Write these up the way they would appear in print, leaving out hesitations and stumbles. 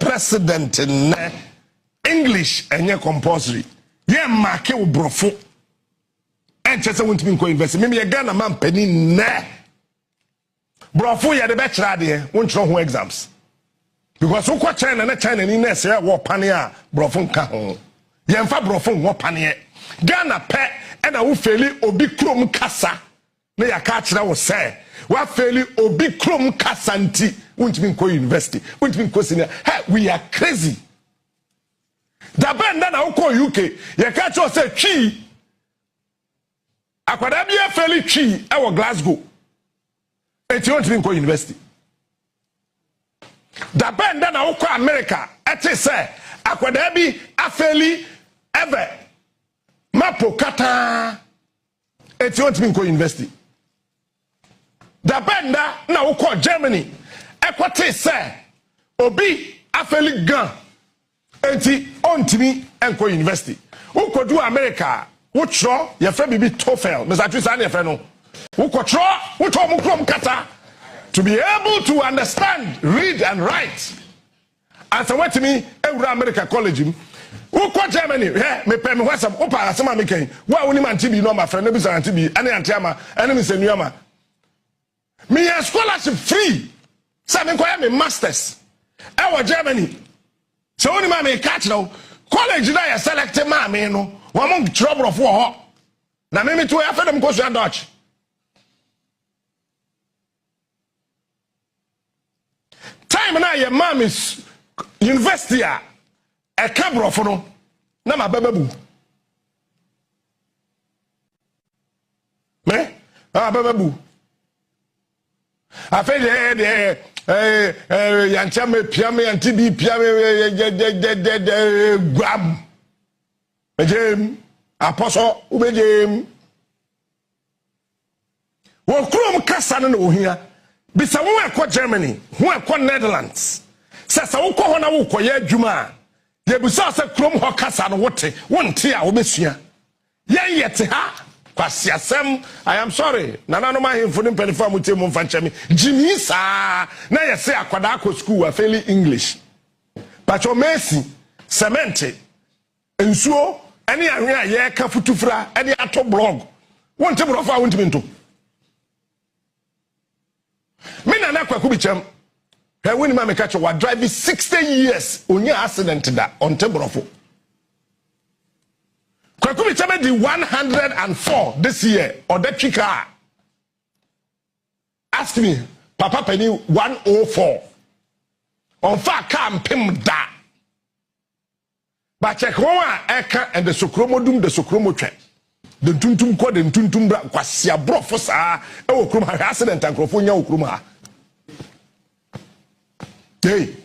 president English enye compulsory ye make wo brofo enche se wontimi nko university me ye Ghana man pani ne brofo ye de be kira de wontro ho exams because who China na China ni na say wo pane a brofo nka ho ye mfa brofo wo pane Ghana pe e na wo feli obi krom kasa na ya ka kira wo say wa feli obi krom kasa nti wontimi nko university wontimi nko senior hey we are crazy. Da benda na uko UK ye ka cho say twi akwada bia feli twi e wo Glasgow eti won timi ko university. Da benda na uko America eti say akwada bi afeli ever mapo kata eti won timi ko university. Da benda na uko Germany ekwati say obi afeli gan enti ontimi enko university ukodu America wotro ye fa bibi TOEFL mesatwisa na ye fa no ukotro wotro mu krom kata to be able to understand, read and write. And so what me ewura America college ukọ Germany me pay me whatsapp opa asema me kan wa woni man tibi no ma friend no bi san tibi ane antiama ane me senuama me scholarship free say me koya me masters e Germany. So only ma me catch now college na ya select ma me no wo mo trouble for ho na me to ya fedem ko so Dutch time na ya ma me university a cabro for no na ma bababu me bababu afa de yanchame piame yantibi piame grab ejem apostle ubejem wo krom kasa na ohia bisa wo ekọ Germany wo ekọ Netherlands sasa wo kọ ho na wo kọ ya adwuma ye bisa se krom ho kasa no wote wonte a wo besua yen yete ha kwasiasem. I am sorry nana no ma hemfo ni mpelifo amutie mu mfa nchemi jimi sa na yese akwada akọ school a fairly English pacho Messi cement ensuo ene ahwe a ye ka futufura ene ato blog wonte brofo a wontimi nto me nana kwaku bichem he woni ma me ka cho wa drive 60 years onya accident da onte brofo kwaku bichem di 104 this year or that car. Ask me papa penny 104 on fa car pim da but check one eka and the sokromodum the sokromotwe the tuntum ko the tuntum bra kwasia brofo saa e wo krum ha accident ankrofo nya wo krum ha hey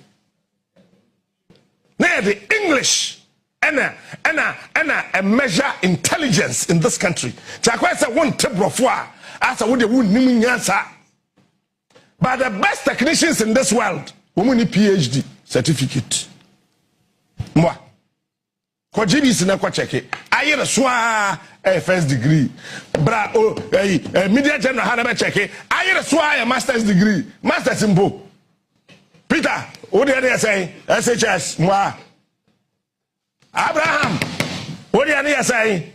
na the English and a measure intelligence in this country. Chakwa say one tebrofo as a would nim nyansa. But the best technicians in this world, women need PhD certificate. Moi. Ko GBC na ko check it. Aye the swa first degree. Bra media general ha na check it. Aye the swa a master's degree. Master's in bo. Peter, what do you say? SHS moi. Abraham, what do you say?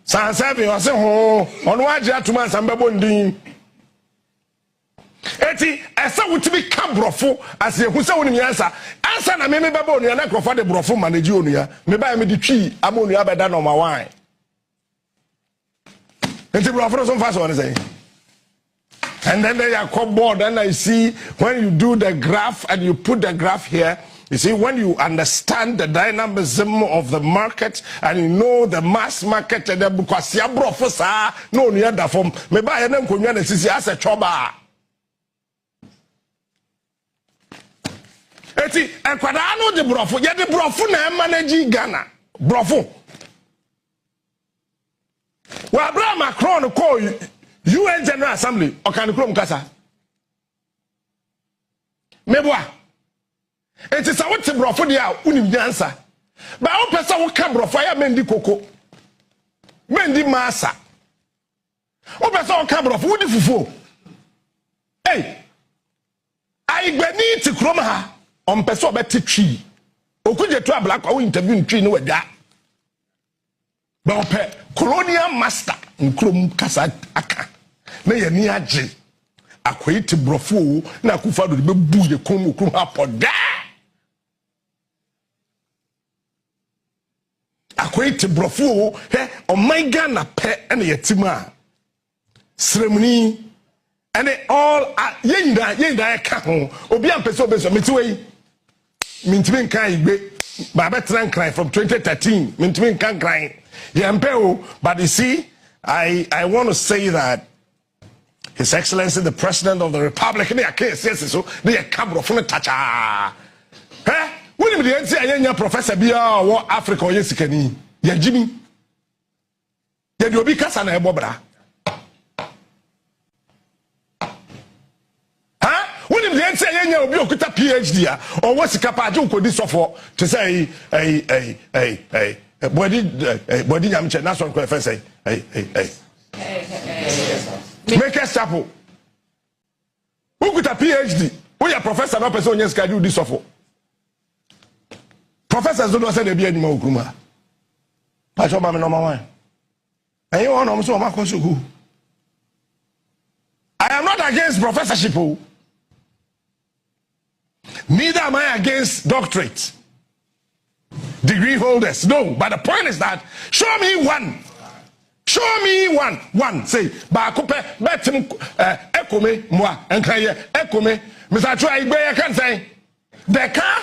San Seven, I say, oh, on what you have to man, some baby. Eti, I saw what to be cambrofo as you who saw in the answer. Answer, I may be baby, and I go for the brofo manager. Maybe I made the tree, I'm only about that on my wine. And the brofo some fast one say. And then they are called board, and I see when you do the graph and you put the graph here. You see, when you understand the dynamism of the market and you know the mass market, and the because you are no near the form, maybe I am going to see as a choba. Eti, and Quadano de Brofo, yet the Brofo na manage Ghana. Brofo. Well, Abraham Macron call UN General Assembly, or can you come Casa? Meboa. It is a what to brofo dia unim dancer. But our person will come brofo ya mendi koko. Mendi masa. Our person will come brofo fufu. Hey. I beni ti kroma ha on person beti tree. Okuje to black or interview tree no da. Ba ope colonial master nkrom kasa aka. Na ye ni age. Akwete brofo na Akufo-Addo be bu ye kom hapoda. Akwete brofo o my Ghana pe na yetima. Sremuni and all yenda ka ho obi ampese obeso metiwe mintimi kan igbe ba betran cry from 2013 mintimi kan cry yempe but you see I want to say that His Excellency the President of the Republic ne akese so ne kabro fo tacha when me dey say anya professor bia wo Africa o yesikani ya jimi ya di obi kasa na ebobra they say yenya obi okuta PhD or what sika you could suffer to say body nyamche na so nko efe say make a chapel okuta PhD we are professor no person onye sika do this suffer professors don't say they be anima okruma pa cho ba me number 1 and you want so ma ko I am not against professorship. Neither am I against doctorate degree holders. No, but the point is that show me one. Show me one. One. Say, ba coupe betim ekome moi enkaye ekome. Mr. Chua Igbe can say Deka.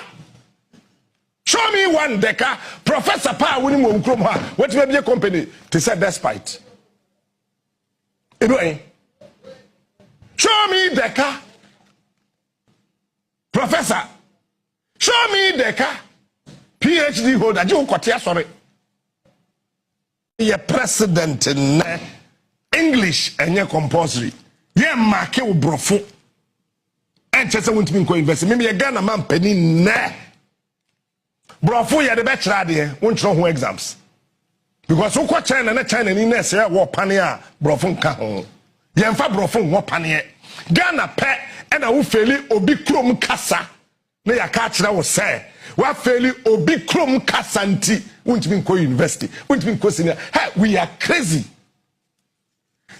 Show me one Deka. Professor Pa winning mo nkrom ha. What may be a company to say despite. Anyway. Show me Deka. Professor, show me Deka. PhD holder. You kotia sorry. Ye president in English and ye compulsory. Ye marke u brofo. And chese won't be invest. Maybe ye Ghana man penny ne. Brofo ye the best radio. Won't show who exams. Because who kwa China na China ni ne se wo pania brofo nka ho. Ye mfa brofo wo pania. Ghana pe and I will fail obi krom kasa na ya ka kira wo say wa fail obi krom kasa nti won't be university won't be senior. Hey, we are crazy.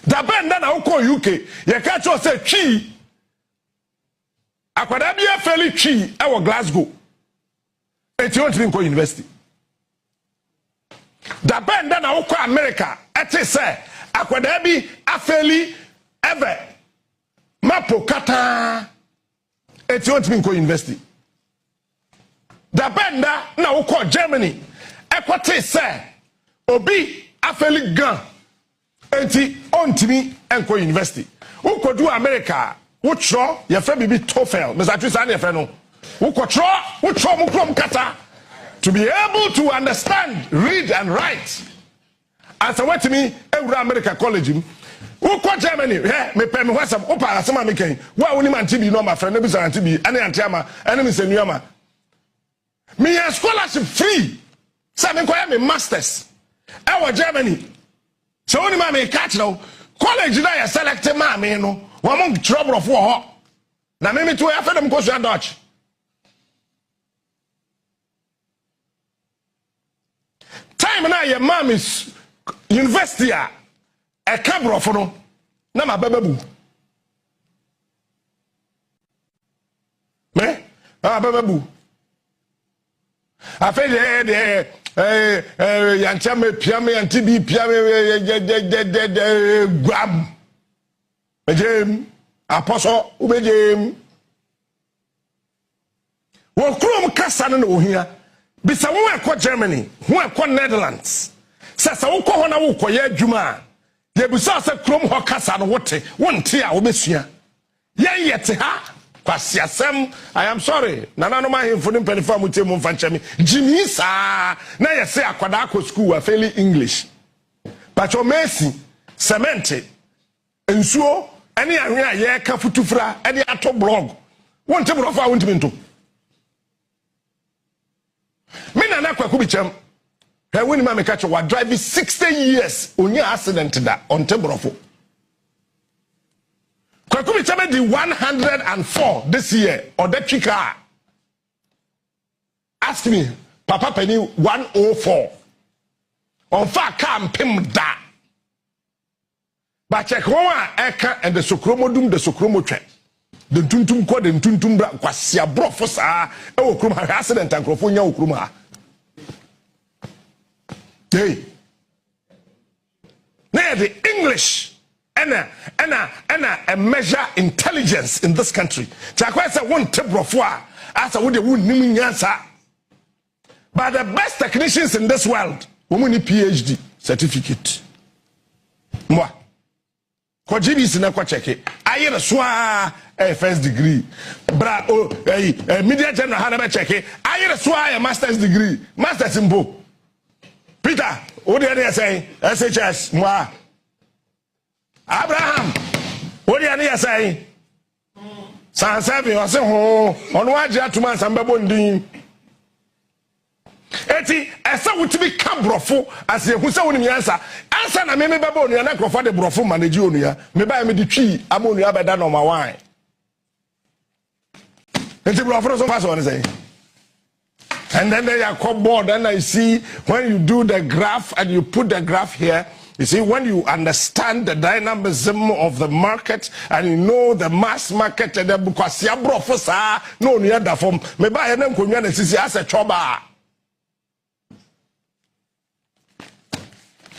Da benda na uko UK ya ka kira say twi akwada bia fail twi e wo Glasgow eti won't be university. Da benda na uko America eti say akwada bi afeli ever Mapo kata eti won't be university. Da benda na uko Germany ekwate say obi afeli gan eti ontimi enko university. Uko do America utro ye fe bibi TOEFL Mr. Twisa na ye fe no. Uko utro mu krom kata to be able to understand, read and write. As I went to me Euro America College Uko Germany, me pay me what's up, Opa, some American. Why only man TB no my friend, no business TB, any antiama, enemy senyama. Me a scholarship free. Some inquire me masters. Our Germany. So only man me catch now. College now you select a man, me no. One month trouble of war. Now me to after them go to Dutch. Time now your mom is university. A cabro for no, na ma bebebu. Me, bebebu. I feel yanchame piame yantibi piame grab. Bejem, apostle ubejem. Wo krom kasa no here. Bisa wo ekọ Germany, wo ekọ Netherlands. Sasa wo kọ ho na wo kọ ye adwuma. Ye busa se krom ho kasa no wote wonte a obesua yen yete ha kwasi asem. I am sorry nana no ma hemfo ni mpanifa mutie mu mfa nchami jimi sa na ye se akwada akọ school a fairly English pacho Messi cement ensuo ani ahwe a ye ka futufura ade ato blog wonte brofo a wonte minto me nana kwaku bichem. When my catch was driving 60 years on your accident that on Tebrofo. Kwakumi Chame di 104 this year or that car. ask me papa penny 104 on fa kam pim da ba check one eka and the sokromodum the sokromotwe the tuntum ko the tuntum bra kwasia brofo saa e wo krum ha accident ankrofo nya wo krum ha hey now the English and a measure intelligence in this country chakwa say won tebrofo a asa wo de won nim nyansa. But the best technicians in this world, women need PhD certificate. Moi, ko GBC na ko check it. Aye na swa first degree. Bra media general ha na be check it. Aye na swa master's degree. Master's in bo. Peter, what do you say? SHS moi. Abraham, what do you say? San seven o se ho ono agye atuma sambabo ndin. Eti esa wutimi ka brofo ase ehu se wonim yansa ansa na me baba onua na krofo de brofo manage onua me ba me de twi ama onua beda no ma wan eti brofo so pass on say. And then they are called board and I see when you do the graph and you put the graph here, you see when you understand the dynamism of the market and you know the mass market and the because ya brofo sa no onua da form me ba ye na nkonwa na sisi ase choba.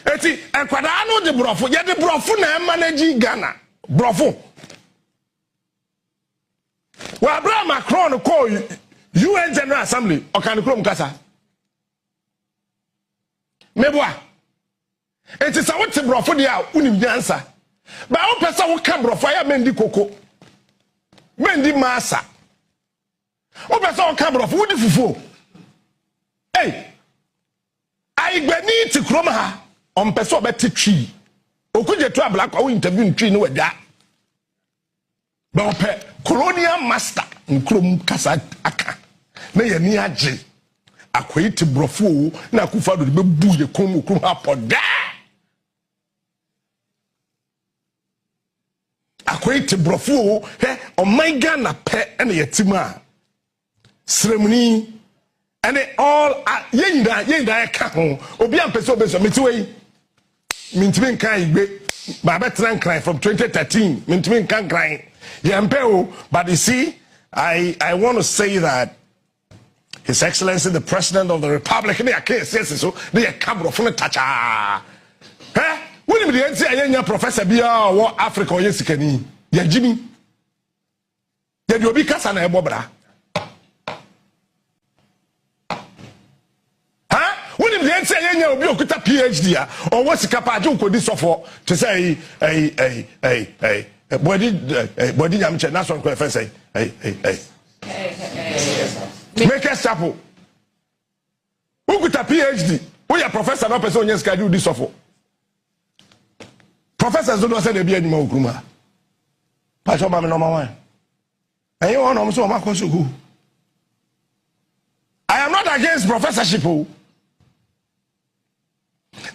Eti enkwada no de brofo ye de brofo na manage Ghana brofo wa Abraham Macron ko UN General Assembly okan krom kasa meboa eti sa wote brofo dia unim nyansa ba wo pesa wo ka brofo ya mendi koko mendi masa wo pesa wo ka brofo wodi fufuo hey ai gbani ti krom ha on person beti tree okuje to abla kwa interview tree no wada ba ope colonial master nkrom kasa aka na ye ni age akoyiti brofo na akufa do be bu ye kom krom apoda akoyiti brofo he o my Ghana pe na yetima sremuni and all yenda ka ho obi ampese obeso metiwe Mintmin kan igbe ba betran cry from 2013 mintmin kan cry yempeo. But you see I want to say that His Excellency the President of the Republic they case so they kabro from tacha eh when me dey say anya professor bia wo Africa o yesikani ya jimi ya di obi kasa na ebobra they say anya obi okuta PhD or what sikapaje ukodi sofo to say body nyamche na so nko efe say make a chapel ukuta PhD we are professor no person onye skadi udi sofo professors don't say they be anima okruma pa so ba me number 1 and you want so ma ko I am not against professorship.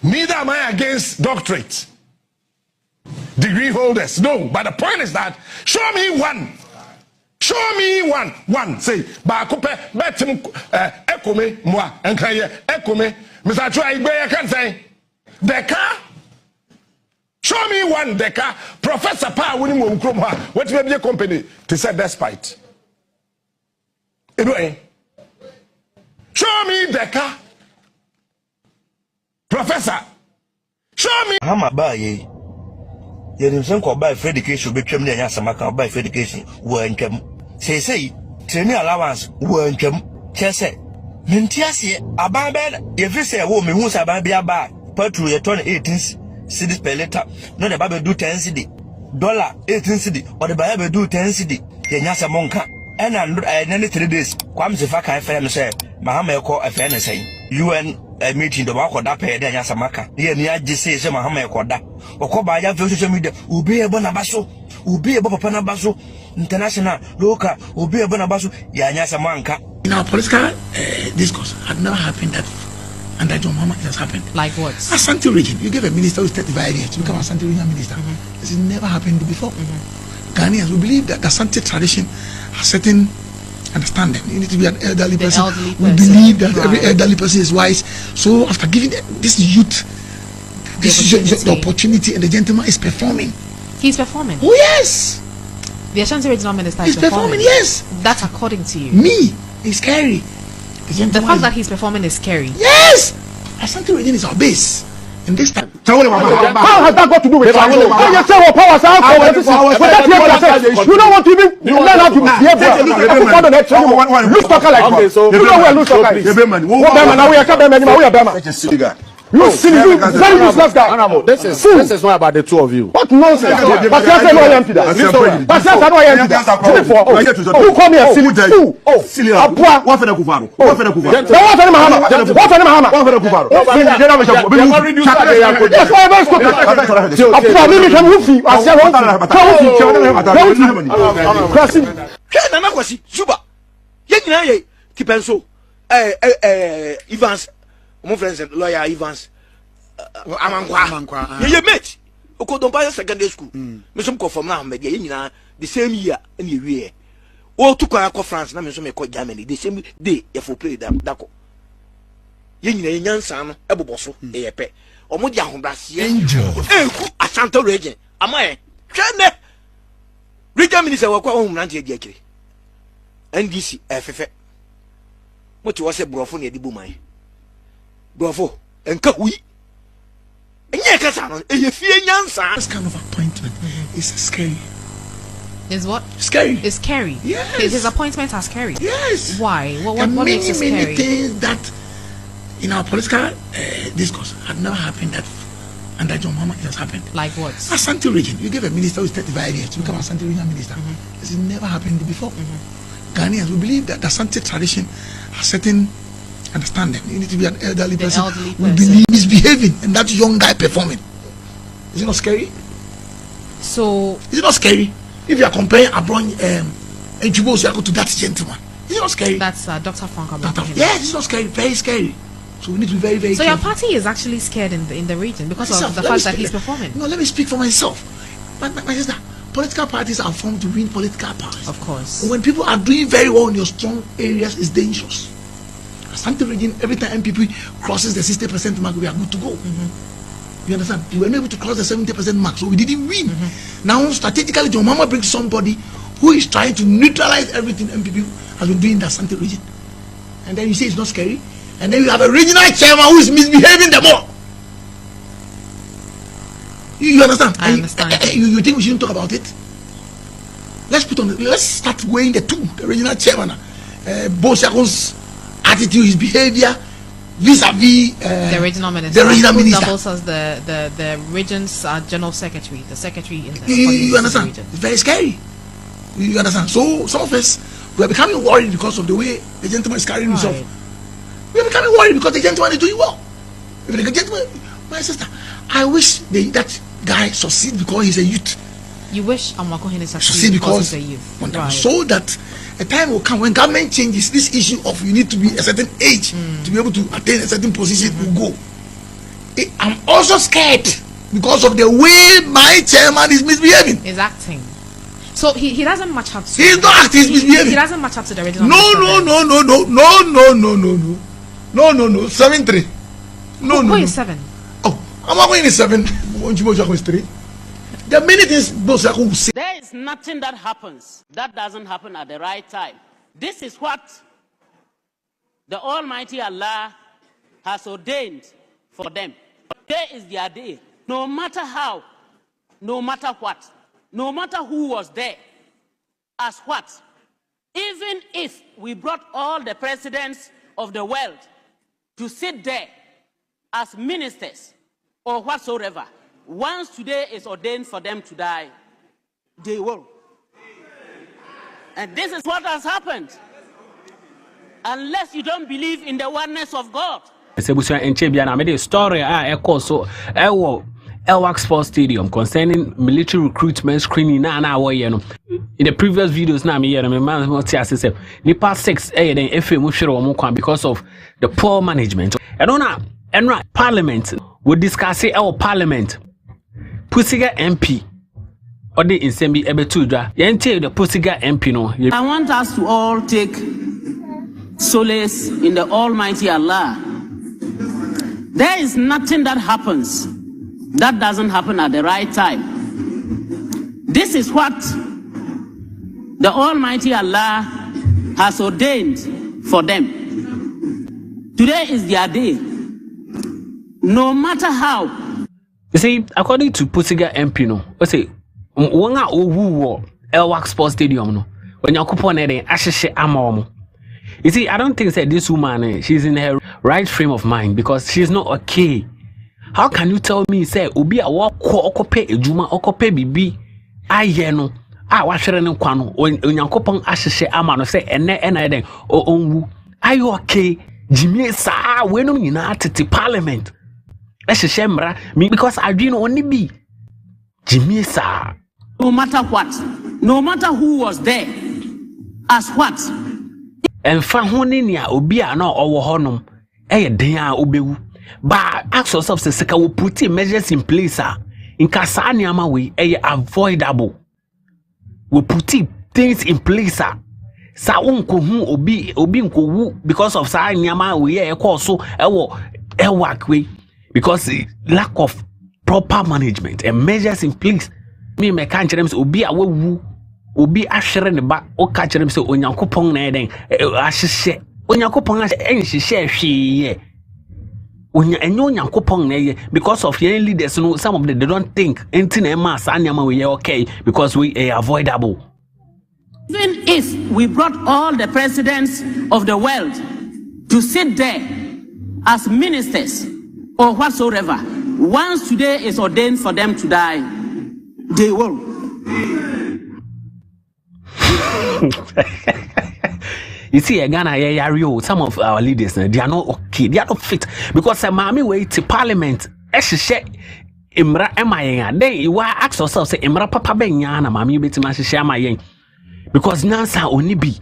Neither am I against doctorate degree holders. No, but the point is that show me one. Show me one. Say, ba coupe betim ekome moi enkaye ekome. Mr. Chua Igbe I can say Deka. Show me one Deka. Professor Pa woni mo nkrom ha. What may be a company to say despite. Anyway, show me Deka. Professor, show me. Hama baye. Yedimsen ko buy free education betwem na nya samaka buy free education wo antwam. Say training allowance wo antwam. Chese mentiase aban be ye fi say wo me hu say aban bia ba petrol ye ton 18 cedis per liter. No the ba do 10 cedi. Dollar 18 cedi or the ba do 10 cedi. Ye nya samonka. And nearly 3 days. Kwam se fa kan fa no say Mahama ko afa na say UN meeting do ba ko da pe de nya samaka. Ye ni age say Mahama ko da. Okoba ya fi social media obi e bo na baso. Obi e bo papa na baso. International local obi e bo na baso ya nya samanka. In our political discourse had never happened that under John Mahama it has happened. Like what? Asante region. You give a minister who's 35 years to become Asante regional minister. This has never happened before. Ghanaians, we believe that the Asante tradition has certain understand them. You need to be an elderly person. We believe that every elderly person is wise. So after giving this youth the opportunity, and the gentleman is performing. He's performing. Oh yes. The Ashanti Regional Minister is performing. Yes. That's according to you. Me, it's scary. The fact that he's performing is scary. Yes. Ashanti Region is our base. And this time, how has that got to do with travel? You say what powers are you don't want to even learn how to behave. Loose talker like this. You know where loose talker is. Now we are coming. We are Bama. You silly, you very useless guy. This is not about the two of you. What nonsense? But you say no I am But you say no I am Who call me a silly fool? Oh, silly. What for the Kufaro? What for the Kufaro? What for the Mahama? What for the Mahama? What for the Kufaro? That's why I'm asking. Apua me can wufi. I say what? Kwasi. Nana Kwasi. Suba. Ye nyina ye Kipenso. Evans. My friends and lawyer Evans Amankwa. Ye mate. Okodompa secondary school. Me some ko from now me dey nyina the same year and year. O to kwa France na me so me ko Germany the same day e for play that ko. Ye nyina nyansa no eboboso e ye pe. Omo di ahobrase ku Ashanti region. Amaye. Hwene. Region minister wa kwa ohun nante di akire. NDC efefe. Mo ti wo se brofo na edibu man. Bravo, and Kawi. And Yakasano, and you fear Yansa. This kind of appointment is scary. Is what? Scary. It's scary. Yes. His appointments are scary. Yes. Why? What makes it scary? Many things that in our political discourse had never happened that under John Mahama it has happened. Like what? Ashanti region. You give a minister who is 35 years to become Ashanti regional minister. This has never happened before. Ghanaians, we believe that the Ashanti tradition has certain understand them. You need to be an elderly person who believe is behaving, and that young guy performing. Is it not scary? So is it not scary if you are comparing Abron and Jubo to that gentleman? Is it not scary? That's Dr. Frank Abron. Yes, it's not scary. Very scary. So we need to be very, very. So careful. your party is actually scared in the region because of the fact that he's performing. No, let me speak for myself. My sister, political parties are formed to win political powers. Of course. When people are doing very well in your strong areas, it's dangerous. Ashanti region, every time MPP crosses the 60% mark, we are good to go. You understand? We were not able to cross the 70% mark, so we didn't win. Now, strategically, John Mahama brings somebody who is trying to neutralize everything MPP has been doing in the Ashanti region. And then you say it's not scary. And then you have a regional chairman who is misbehaving the more. You understand? I understand. You think we shouldn't talk about it? Let's start weighing the two. The regional chairman, Boshakun's attitude, his behavior vis-a-vis the regional minister. The regional minister doubles as the region's general secretary, the secretary in the you understand? Region. It's very scary. You understand? So some of us we are becoming worried because of the way the gentleman is carrying himself. We are becoming worried because the gentleman is doing well. If the gentleman, my sister, I wish that guy succeed because he's a youth. You wish Amakohene succeed because he's a youth. So that a time will come when government changes, this issue of you need to be a certain age to be able to attain a certain position will go. I'm also scared because of the way my chairman is misbehaving. Is acting. So he doesn't match up to. He's not acting. He's misbehaving. He doesn't match up to the original. No. 7-3. No. Who is 7? Oh, I'm not going to 7. Is 3. There are many things those who say. There is nothing that happens that doesn't happen at the right time. This is what the Almighty Allah has ordained for them. Today is their day. No matter how, no matter what, no matter who was there, as what, even if we brought all the presidents of the world to sit there as ministers or whatsoever, once today is ordained for them to die, they will. And this is what has happened. Unless you don't believe in the oneness of God. Story Elwak Sports Stadium concerning military recruitment screening in the previous videos now me Nipa 6 because of the poor management. And Parliament would discuss our Parliament. Pusiga MP odi insembi ebetu dwa yente the Posiga MP no. I want us to all take solace in the Almighty Allah. There is nothing that happens that doesn't happen at the right time. This is what the Almighty Allah has ordained for them. Today is their day. No matter how. You see, according to Posiga MP no, I say wonga owu Elwak Sports Stadium no. When you coupon ede asheshe ama. You see, I don't think that this woman she's in her right frame of mind because she's not okay. How can you tell me say obi a walk okope ejuma okope bibi aye no wa hwere ne kwa no onyankopon ahyehe ama no say ene den onwu are you okay Jimmy sa we no nyina tete parliament ehyehe mra because adwi no oni bi Jimmy sa no matter what, no matter who was there as what and fa hone ni a obi a na owo honom den a obewu. But ask yourself, say, we put measures in place, in Kasaniama way, avoidable. We put things in place, sa unko obi nko because of sa nyama way, so work way because lack of proper management and measures in place. Me can't tell them obi awu obi ashere ne ba o ka tell them say onyankopon na den ahyehe onyankopon ahyehe hwe because of your leaders, some of them they don't think anything we okay because we are avoidable. Even if we brought all the presidents of the world to sit there as ministers or whatsoever, once today is ordained for them to die, they will. You see, Ghana, some of our leaders, they are not okay, they are not fit. Because Mami way to parliament, Imra Emma, then you ask yourself, say, Imra Papa Benyana, Mami Betty share my yen. Because Nansa only be.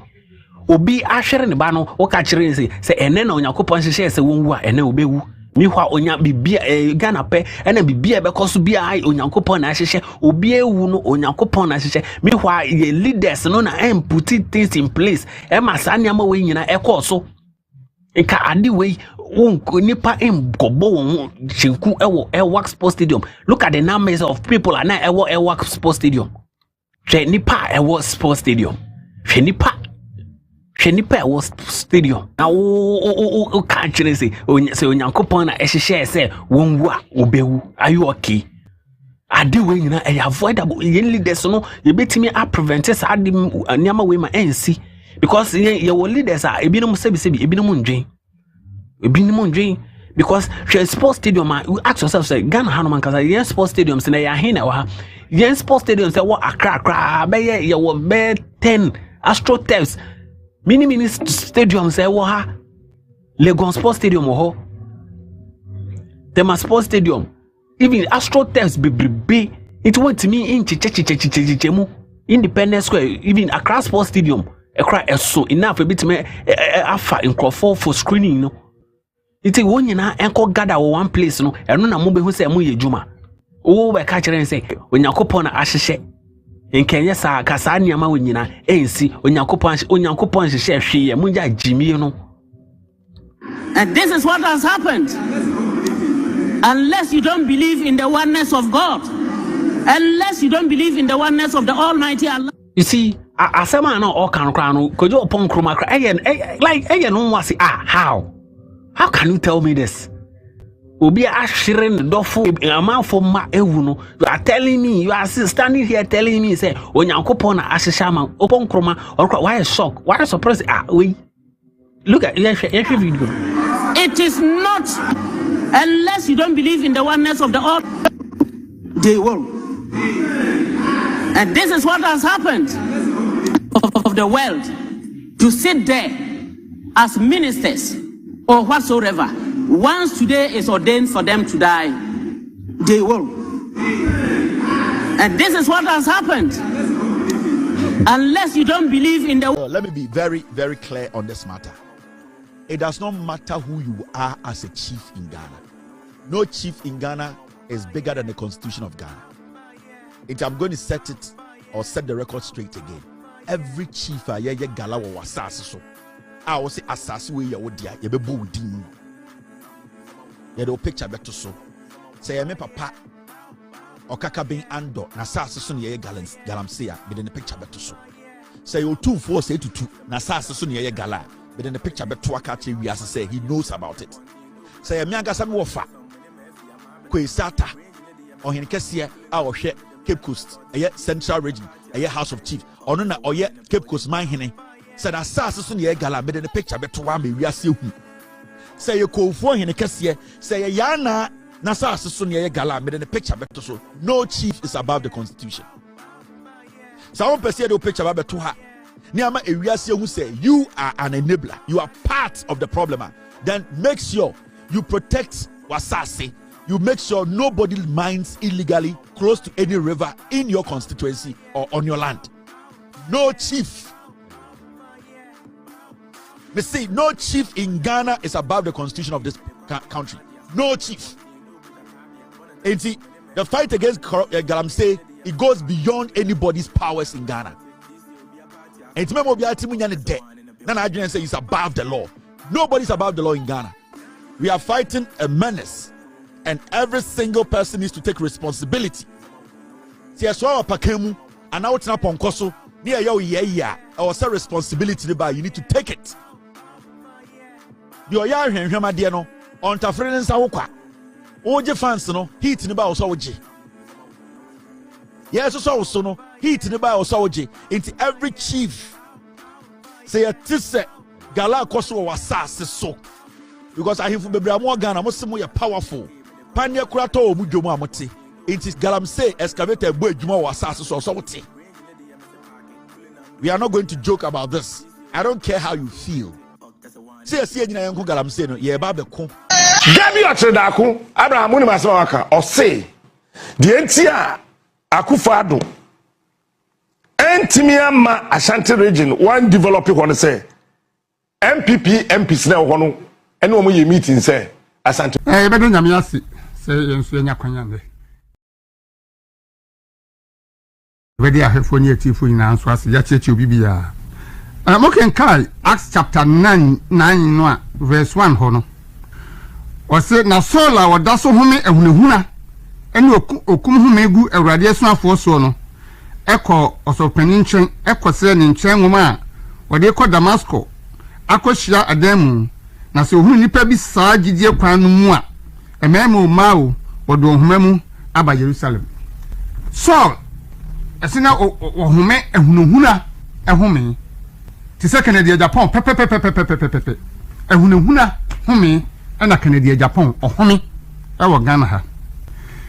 Obi Asher and the Bano, or catching say, and then on your coupon shares a wound, and then obey. Miwa onya bibia Ghana pe ena bibia because bia ai onyankopon na ahyehe obi ewu no onyankopon na ahyehe miwa ye leaders no na put things in place e ma saniama we nyina ekoso nka ade we nipa emgobo won chenku ewo Elwak Sports Stadium. Look at the numbers of people and now Elwak Sports Stadium. Hwe nipa Elwak Sports Stadium. Hwe nipa was stadium. Now, can't you say, onyankopon na ehyehe say, wonwu obewu. Are you okay? I do when you avoidable. Leaders no, you bet me I prevent us. I didn't nyama we my NC because your leaders are ebinom ndwen. Because sports stadium, you ask yourself, say Ghana Hanuman because sports stadiums in your hand. Yen sports stadiums say what Accra, be your be 10 Astro Tefs. Mini stadium say what Legon Sports Stadium ho. Tema Sports Stadium. Even Astro Tefs be it went to me in Chichemu Independence Square. Even Accra Sports Stadium. Accra so enough a bit me afa in Crawford for screening no. It's a one na enko gather one place no. Eno na mo be hu say mo ye juma. O we ka kire say onyankopon na ahyehe. Nkenya sa kasa niama wonyina ensi onyankopon hyehe hwe munja jimi no. And this is what has happened. Unless you don't believe in the oneness of God, unless you don't believe in the oneness of the Almighty Allah. You see, asema na all kan kra no kojo opon kroma kra like no wasi how can you tell me this? Obi ashirin dofo amafo ma ewu no. You are telling me, you are standing here telling me say onyankopon na ahyehe ma opon kroma why is shock? Why surprise? We look at your video. It is not unless you don't believe in the oneness of the all, they will. And this is what has happened of the world to sit there as ministers or whatsoever. Once today is ordained for them to die, they will. And this is what has happened. Unless you don't believe in the... Let me be very, very clear on this matter. It does not matter who you are as a chief in Ghana. No chief in Ghana is bigger than the Constitution of Ghana. I'm going to set the record straight again. Every chief ye gala wa asase so. I will say asase we ye wodia ye be bo din. Ye do picture beto so. Say me papa okaka ben ando na asase so ye galamsea be the picture beto so. Say you 2 say to 2 na asase so ye gala be the picture beto aka che wi ase say he knows about it. Say me agasa me wo fa Kwesata or in Kessia, our share Cape Coast, a central region, a House of Chief, or no, or yet Cape Coast, my henny. Said Assassin ye gala made in the picture, but to one we are seeing. Say you call for in a Kessia, say a Yana Nasa Sunia gala made in the picture, but so no chief is above the constitution. Someone perceive the picture about to her. Niama Eriasia who say you are an enabler, you are part of the problem. Then make sure you protect Wasasi. You make sure nobody mines illegally close to any river in your constituency or on your land. No chief. Me see, no chief in Ghana is above the constitution of this country. No chief. And see, the fight against Galamsey, it goes beyond anybody's powers in Ghana. And it's it's above the law. Nobody's above the law in Ghana. We are fighting a menace. And every single person needs to take responsibility. See, I saw a pakemu, and now it's not ponkoso. Near yo, yeah, or say responsibility by you need to take it. The Oya Hema Diano, on Tafrian Sawaka. Oje fans no, heat in the bow soji. Yes, so no, heat in the bow soji. Into every chief. Say a tisse, Gala Koso was so. Because I have been more Ghana, most more powerful. Panya kurato mujomo amote. It is Galamsey excavator boy juma wasasa so. We are not going to joke about this. I don't care how you feel. See nyina yanku Galamsey no ye ba be ko. Gabi Otredako Abraham ni masawaka or say the entia Akufo-Addo Entimiama Ashanti region one developing one say MPs na ho no ene omo ye meeting say Asante bedo nyame ase say yensu enya kwanya nde wedi ahefo ni atifo nyina nso ase ya cheche obi bia moken kai Acts chapter 9 no a verse 1 ho no wase na sola wodaso home ehunehuna ene okum home gu awurade asuafo so no ekọ osopani ntwen ekose ne ntwen nwoma a wode ekọ Damascus akohia adamu na se ohunu nipa bi saa gidie kwan no mu a emema mawo wode ohumamu aba Jerusalem so esina ohume ehunuhuna ehome ti se Canada Japan pepe ehunuhuna home ana Canada Japan ohome ewo Ghana ha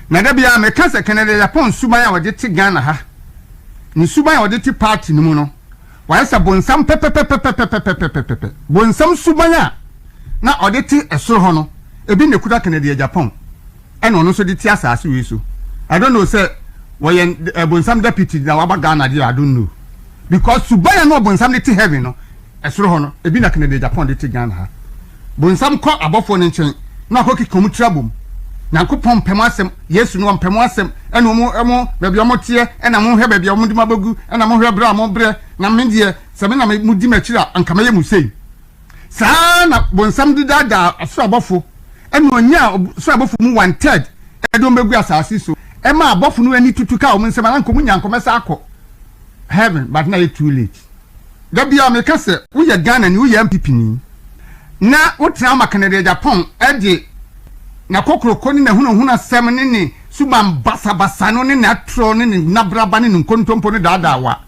na da bia me ka se Canada Japan suban a wode ti Ghana ha ni suban a wode ti party no mu no wa sa bonsam pepe bonsam suban a na odeti esoro ho no ebi ne kuta Canada Japan eno no so de ti asase we so I don't know say we bonsam deputy na wa Ghana dey I don't know because subaya no bonsam de ti heaven no esoro ho no ebi na Canada Japan de ti Ghana ha bonsam ko abofo ne nchen na hoki komu trabum na kopom pemasem Yesu no pemasem eno mo baabi omo tie ena mo hwe baabi omo di mabagu ena mo hwe bra mo bre na mendie sebe na mo di machira anka maye musei sana bonsam di dada aso abofo eno nya so abofo mu 1/3 edom begu asase so e ma abofo no ani tutuka o nsema na nkomu nya nkomesa akọ heaven but na too late da bia me ka se wo ye Ghana ni wo ye MPP ni na wo tra ma Canada Japan ede na kokroko ni na hunahuna sem ni suban basa no ni na tro ni na braba ni nkontompo ni dada wa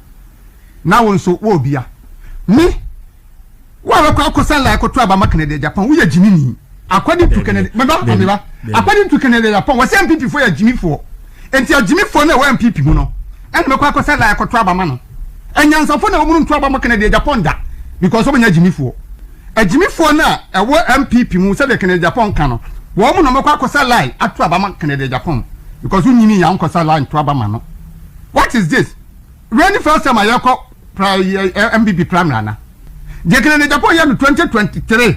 na wonso wo bia mi wa ba ko sala ko to aba ma Canada Japan wo ye jimi ni according to Canada meba according to Canada Japan wo say MPP for ya jimi for enti ya jimi for na wa MPP mu no en me ko sala ko to aba ma no enyansa for na wo mu to aba ma Canada Japan da because wo nya jimi for a jimi for na e wo MPP mu say the Canada Japan kan no wo mu no me ko sala atu aba ma Canada Japan because you nyimi ya nko sala to aba ma no what is this when the first time I yako MPP primary na je Canada Japan ya 2023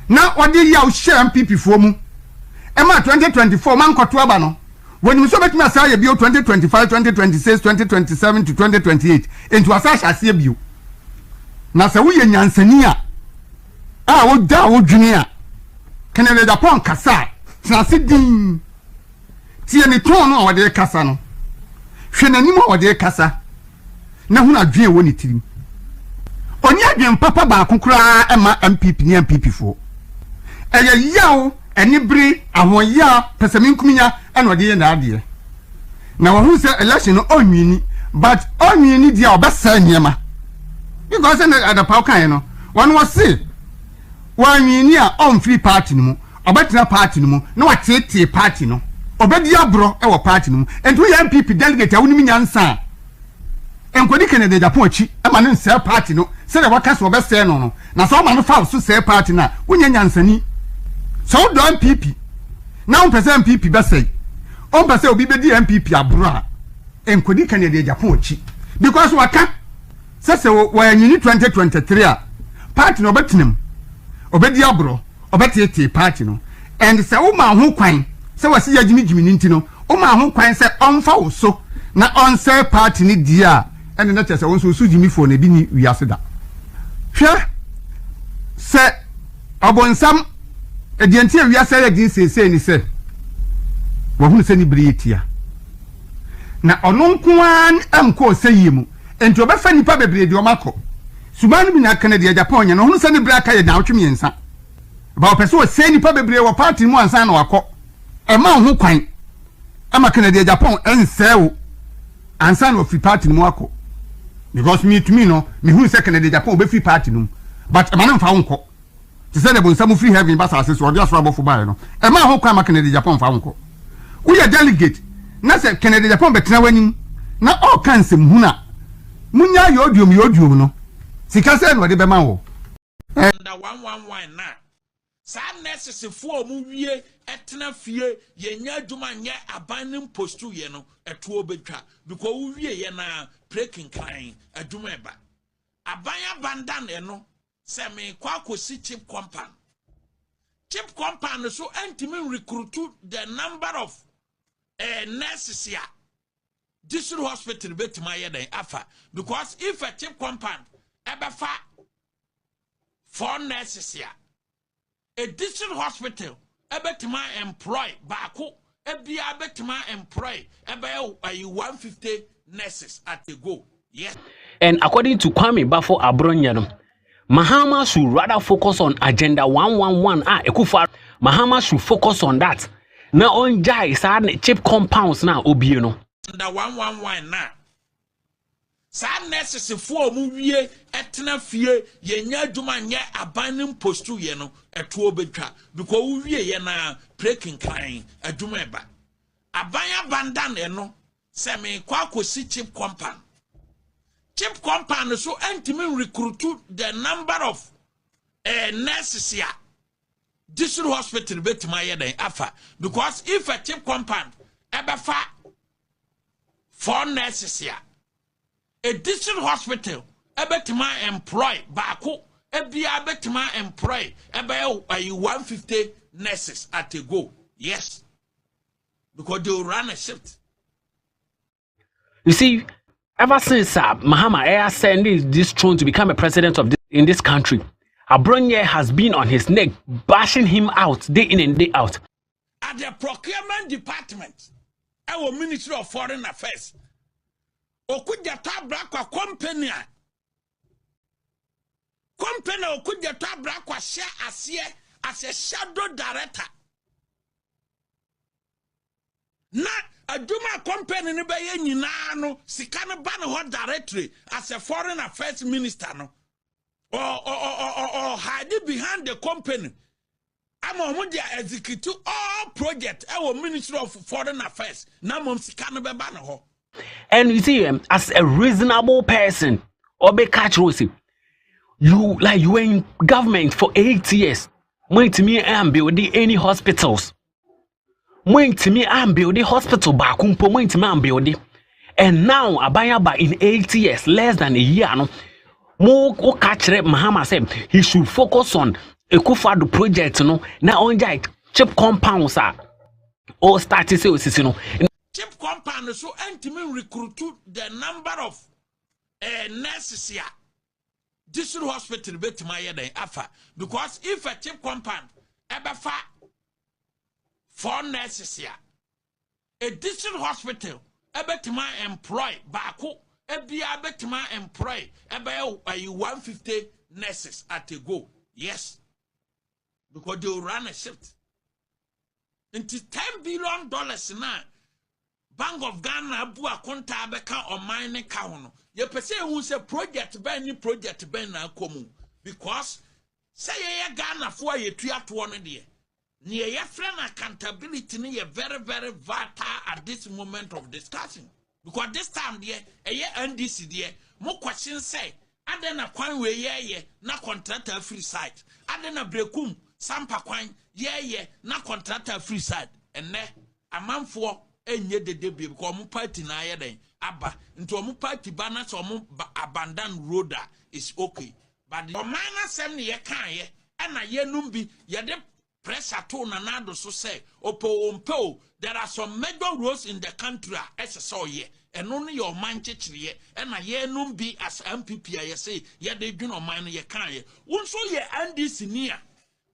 na odi ya o share MPP fo mu e ma 2024 man ko to aba no when you so bet me asay bio 2025 2026 2027 to 2028 into asase ase bio na se wo ye nyansani a wo da wo dwene a kenele da pon kasa na se din tie ne ton no wo de kasa no hwe nanim wo de kasa na hu na dwen wo ne tirim oni adwen papa ba kokura ema MPP ni MPP fo eye yawo eni bri ahoya pesami nkuminya ena ode ye na ade na wo hu se election no onwini but onwini dia obesa niema because na the power kan no one was say wanwini a on free party no mu obetina party no mu na watete party no obedi abro e wo party no mu ento ye MPP delegate a wonimi nyansa enkodi Kennedy Japan achi ema ne nse party no se de waka so obesa no na so ma no fa so se party na wonya nyansani so do MPP na on person MPP be say on person obi be di MPP abro a enkodi Kennedy Japan achi because waka se wanyini 2023 a party no betinam obedi abro obetiete party no and se wo ma ho kwan se wasi ya jimi ninti no wo ma ho kwan se onfa wo so na onse party ni dia and na chese won so jimi fo na bi ni wiase da hwe se abonsam edianti wiase ya din sese ni se wo hu se ni brietia na ononkwan amko seyemu enti obefa nipa bebre di omako subanu bi na Kennedy Japan nya no hu se ni braka ye na otwemi ensa ba opeso se nipa bebre wo party mu ansa na wakọ ema ho kwan ama Kennedy Japan ensewo ansa na ofi party mu akọ because me to me no me hu se Kennedy Japan obe free party no but ema na mfa wonko ti se de bon some free heaven ba sa se so odi asoro abofo ba no ema ho kwan ama Kennedy Japan mfa wonko wo ye delegate na se Kennedy Japan betena wanim na all kansem hu na munya yodium no sika se no de be ma wo under 111 na sa necessary mu wie etena fie yenya adwuma nye abanim postu ye no eto obetwa because wo wie ye na breaking klein adwuma eba abanya bandan e no se me kwa akosi chip compound so antimi recruit the number of nurses here district hospital betima ye den afa because if a chip compound ebefa 4 nurses here a district hospital ebetima employ baako ebia ebetima employ ebe 150 nurses at the go. Yes. And according to Kwame Bafo Abronyano, Mahama should rather focus on Agenda 111. Ekufa Mahama should focus on that. Now on jai sad cheap compounds now obieno. Agenda 111 na. Sad necessary for mu wie etena fie yenya adwuma nye abanim postu ye no eto obetwa because wo wie ye na breaking klein adwuma eba abanya bandan eno se me kwa akosi chip compound so antimi recruit the number of nurses here district hospital betima ye den afa because if a chip compound ebefa 4 nurses here a district hospital ebetima employ baako ebia ebetima employ ebe 150 nurses at a go. Yes, because they will run a shift. You see, ever since Mahama Air sent this throne to become a president of in this country, Abronye has been on his neck, bashing him out day in and day out. At the procurement department, our Ministry of Foreign Affairs, okuja tabra kwa company okuja tabra kwa share as a shadow director. Na aduma company ni be ye nyina no sika ne ba ne ho directory as a foreign affairs minister no or hide behind the company. I'm on the execute all project our Ministry of Foreign Affairs. Na mom sika ne be ba ne ho. And you see, as a reasonable person, Obe catch Rosie, you were in government for 8 years. When to me, I'm building any hospitals. When to me, I'm building hospital back when to me, I'm building. And now, Abayaba in 8 years, less than a year, no more catch Mahama said he should focus on a Kufadu project, no, now on cheap compounds are all started, you know. chip compound so ntimi recruit the number of nurses here district hospital betima ye den afa because if a chip compound ebefa 4 nurses here a district hospital ebetima employ baako ebia betima employ ebe 150 nurses at a go. Yes, because they will run a shift into $10 billion now. Bank of Ghana bua konta beka or mining kauno. You pese who say project by any project by na komu because say ye Ghana for ye tuya to one day. Near your friend accountability ni very vital at this moment of discussion. Because this time there a year NDC there more questions say and then a kwan we ye na contractor free site and then a brekum sampa kwan ye na contractor free site and ne a man for enye de debut because mu party na ye den aba into mu party banner so mu abandon road is okay but the minor sem ne ye kan ye na ye num bi ye de pressure to na nado so say opo there are some major roads in the country as so ye and only your man chichiri and na ye num bi as MPP ye say ye de dwun man ye kan ye wonso ye NDC nia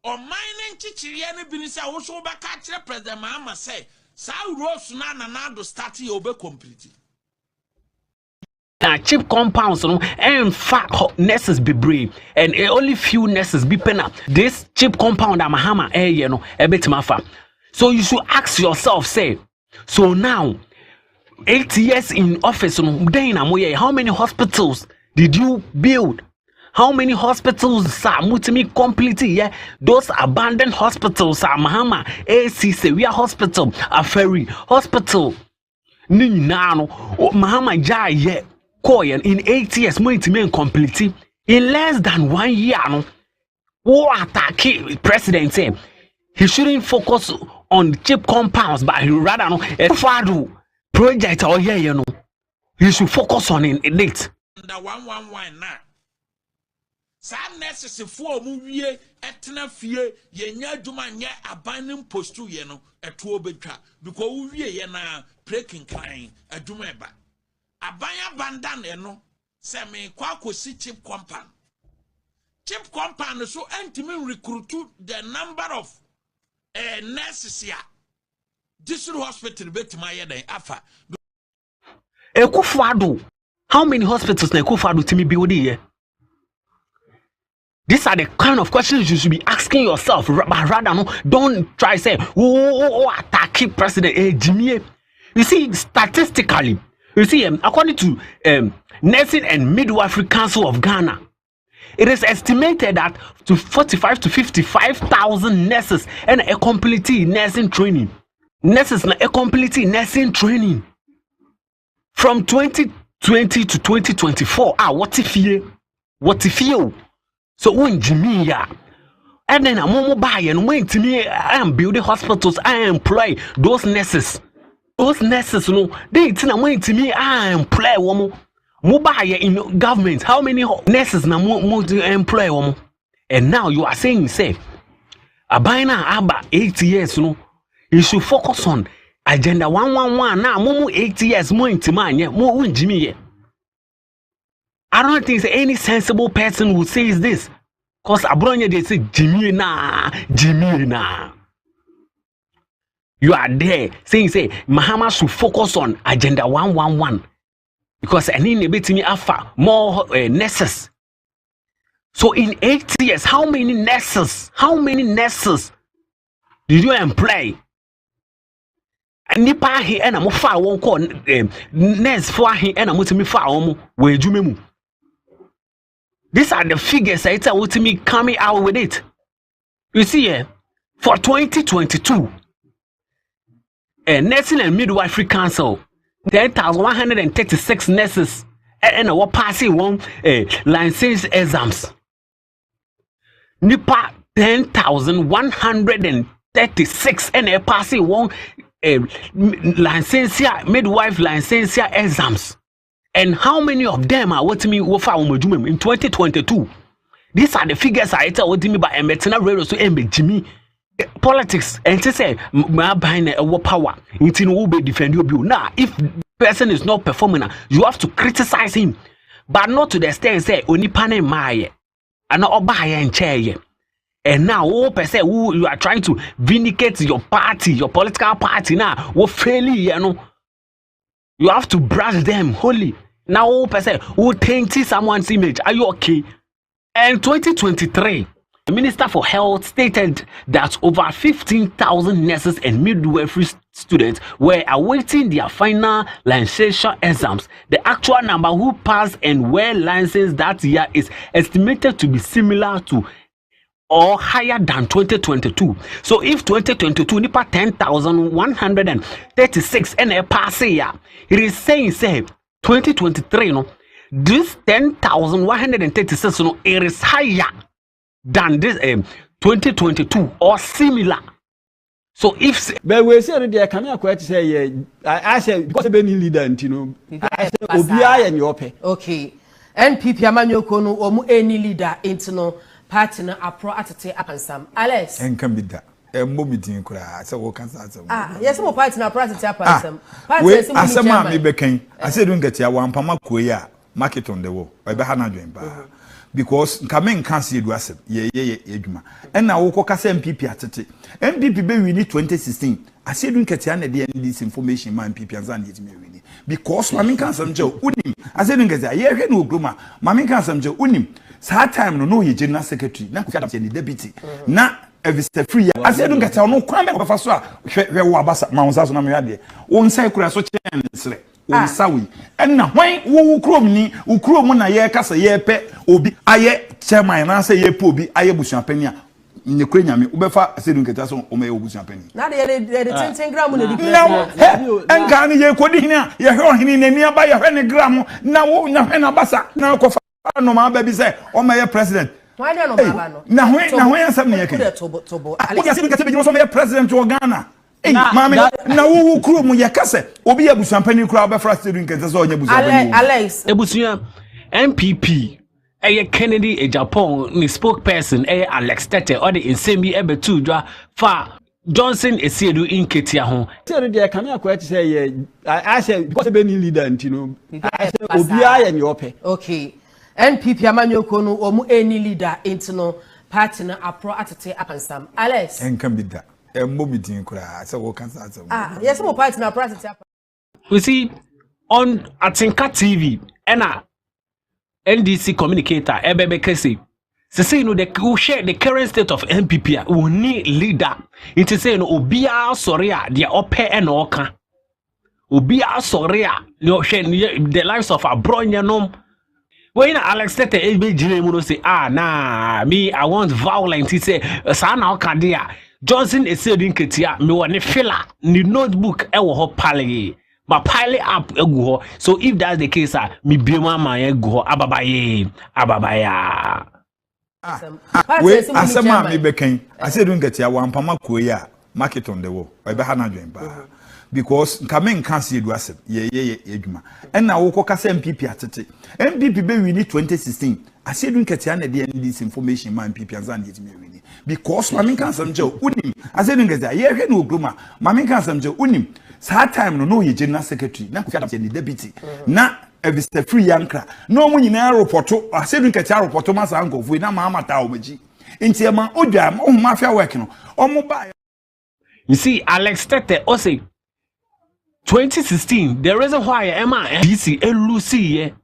o mining chichiri ne bi ni say wonso ba ka kire president Mahama say sa roads na nado start ye obe complete na cheap compounds no and fat nurses be brave and only few nurses be pena this cheap compound at Mahama you know a bit mafa. So you should ask yourself say so now 8 years in office then how many hospitals did you build? How many hospitals are mutimi completely? Yeah, those abandoned hospitals are Mahama, AC Sevilla Hospital, Aferi Hospital. Ni nano Mahama ja yeah. In 8 years, more to complete in less than 1 year. No, what attack president say he shouldn't focus on cheap compounds, but he rather no a project or you know he should focus on it. The 111 now. Some necessary for movie etna fie yenya djuma nye abanim postu ye no eto obetwa because we ye na breaking klein adwuma eba abanya bandan eno se me kwa kosi cheap compound so entimi recruit the number of nurses here district hospital betima ye den afa Ekufado. How many hospitals na Ekufado timi build here? These are the kind of questions you should be asking yourself. Rather, no, don't try say, attack president. Jimmy, you see, statistically, you see, according to Nursing and Midwifery Council of Ghana, it is estimated that to 45 to 55,000 nurses and a complete nursing training. Nurses na a complete nursing training from 2020 to 2024. What if you? What if you? So when Jimmy and then I'm mobile and when to me I am building hospitals, I employ those nurses. Those nurses, you know, they when to me I employ woman mobile in government. How many nurses na employ woman? And now you are saying say Abina about 8 years, you know, you should focus on agenda 111 now more 8 years more into man, yeah, more when Jimmy. I don't think any sensible person would say this. Because Abronya they say Jimmy na. You are there saying say Mahama should focus on agenda 111. Because I need a bit me alpha more nurses. So in 8 years, how many nurses did you employ? Nipa he and I'm far won't call nurse for he and I'm to me far where you. These are the figures I tell me coming out with it. You see here, for 2022, Nursing and Midwifery Council, 10,136 nurses and our passing one license exams. Nipa 10,136 and a passing one licensure midwife licensure exams. And how many of them are what me in 2022? These are the figures I tell what me by Emetina Radio so Jimmy. politics and to say my behind a power until will be defend you. Now, if person is not performing, you have to criticize him, but not to the extent say only pane my and not buy and chair. And now, all person who you are trying to vindicate your party, your political party now, what fairly, you know, you have to brush them wholly. Now, all person who tainted someone's image. Are you okay? And 2023. The Minister for Health stated that over 15,000 nurses and midwifery students were awaiting their final licensure exams. The actual number who passed and were licensed that year is estimated to be similar to or higher than 2022. So if 2022 nipa 10,136 and a pass year, it is saying 2023 no, this 10,136 no, it is higher than this 2022 or similar. So if but we say there can I quite say I say because be any leader you know I say obiya and your pay. Okay. NPP amanyoko no omu any leader into no party na apro atete apansam. Alex. Enkan bi da. Mo meeting kura say wo kan sa asem. Yes mo party na apro atete apansam. Party we asema me bekan. I say don't get ya wan pama koyi a market on the wall. We be ha na dwen ba. Because nkamen kanse edu asem ye edwuma na wo kokasa MPP atete MPP be wini 2016 asedu nketia na de this information man MPP anza na yetime wini because mamen kanse mje unim asedu nketia ye hwe na ogroma mamen kanse mje unim sa time no ye general secretary na kufa da ni deputy na Evista free asedu nketia no kwan be ko so a hwe wo abasa ma wonsa so na me ade won sai kura so chen sere Sawi and now when who chrome ni ukrom na ye kasa ye pe obi aye chairman na say ye po obi aye busuan pani a ne kura nyame ubefa asedu nketa so o me obusuan pani na de 10 gram na di enka ni ye kodi hina ye hwe ohini na ni aba ye hwe ne gram na wo na hwe na basa na ko fa no ma ba bi say o me ye president why no baba no na hwe asem ne ye ke tobo asedu nketa be so me ye president o Ghana. Mami na wo kuro mu yakase obi abusuan pani kuro abafra stedu nkete so onye abusuan pani Alex ebusuan MPP Kennedy Japan ni spokesperson Alex Tete or the insemi ebetu dwa fa Johnson Esiedu inketia ho say there can I quite say I say because be any leader you know I say obiya and your pay. Okay. NPP amanyoko no omu any leader into no party na apro atete apansam. Alex enkan bi da mo meeting kura say wo kan sa asem. Yes mo party na apro atete. We see on Atinka TV NDC communicator Ebebe Kese say no they share the current state of MPP we need leader it is say no obia sorry dia ope and oka obia sorry no share the lives of abronyanom when Alex Tete ebe jire mu no say me I want violence he say sa na oka dia Johnson Esiedu nketia me woni filler ni notebook e wo ho pale ma pile up egu. So if that's the case me biema ma egu ababaya we asema me bekan asedu nketia wampama koyi a market on the wall we be ha na dwen ba because nkamen kanse edu asem ye edwuma na wo kokasa MPP atete MPP be wini 2016 asedu nketia na de this information man MPP anza na yetime wini because mamen kanse mje unim asedu nketia ye hwe na ogroma mamen kanse mje unim sa time no ye general secretary na kufa da ni deputy na Evista free yankra no mu nyina reporto asedu nketia reporto masa ankofu na ma amata omaji nti ma odwa mo mafia work no omo ba. You see Alex Tete say 2016 the reason why MDC Lucy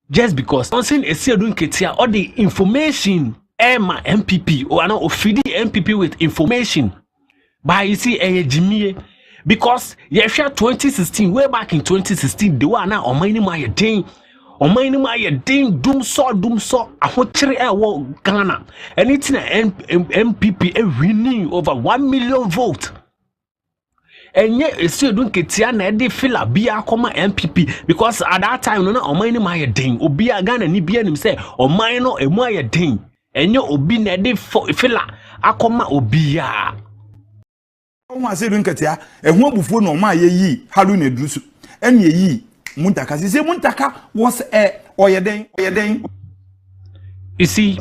just because Johnson Esiedu nketia all the information MPP or no feed MPP with information by you see Jimmy because you share 2016 way back in 2016 the one now on my ding doom so ahochire wo Ghana anything MPP winning over 1 million vote enye Esiedu nketia na de fila bia koma MPP because at that time no na oman my ding obi Ghana ni bia nim say oman no emu aye ding enye obi na de fila akoma obi ya o Asedu nketia ehu abufuo no ma ye yi halu na drusu ene yi muntaka se muntaka was oyeden you see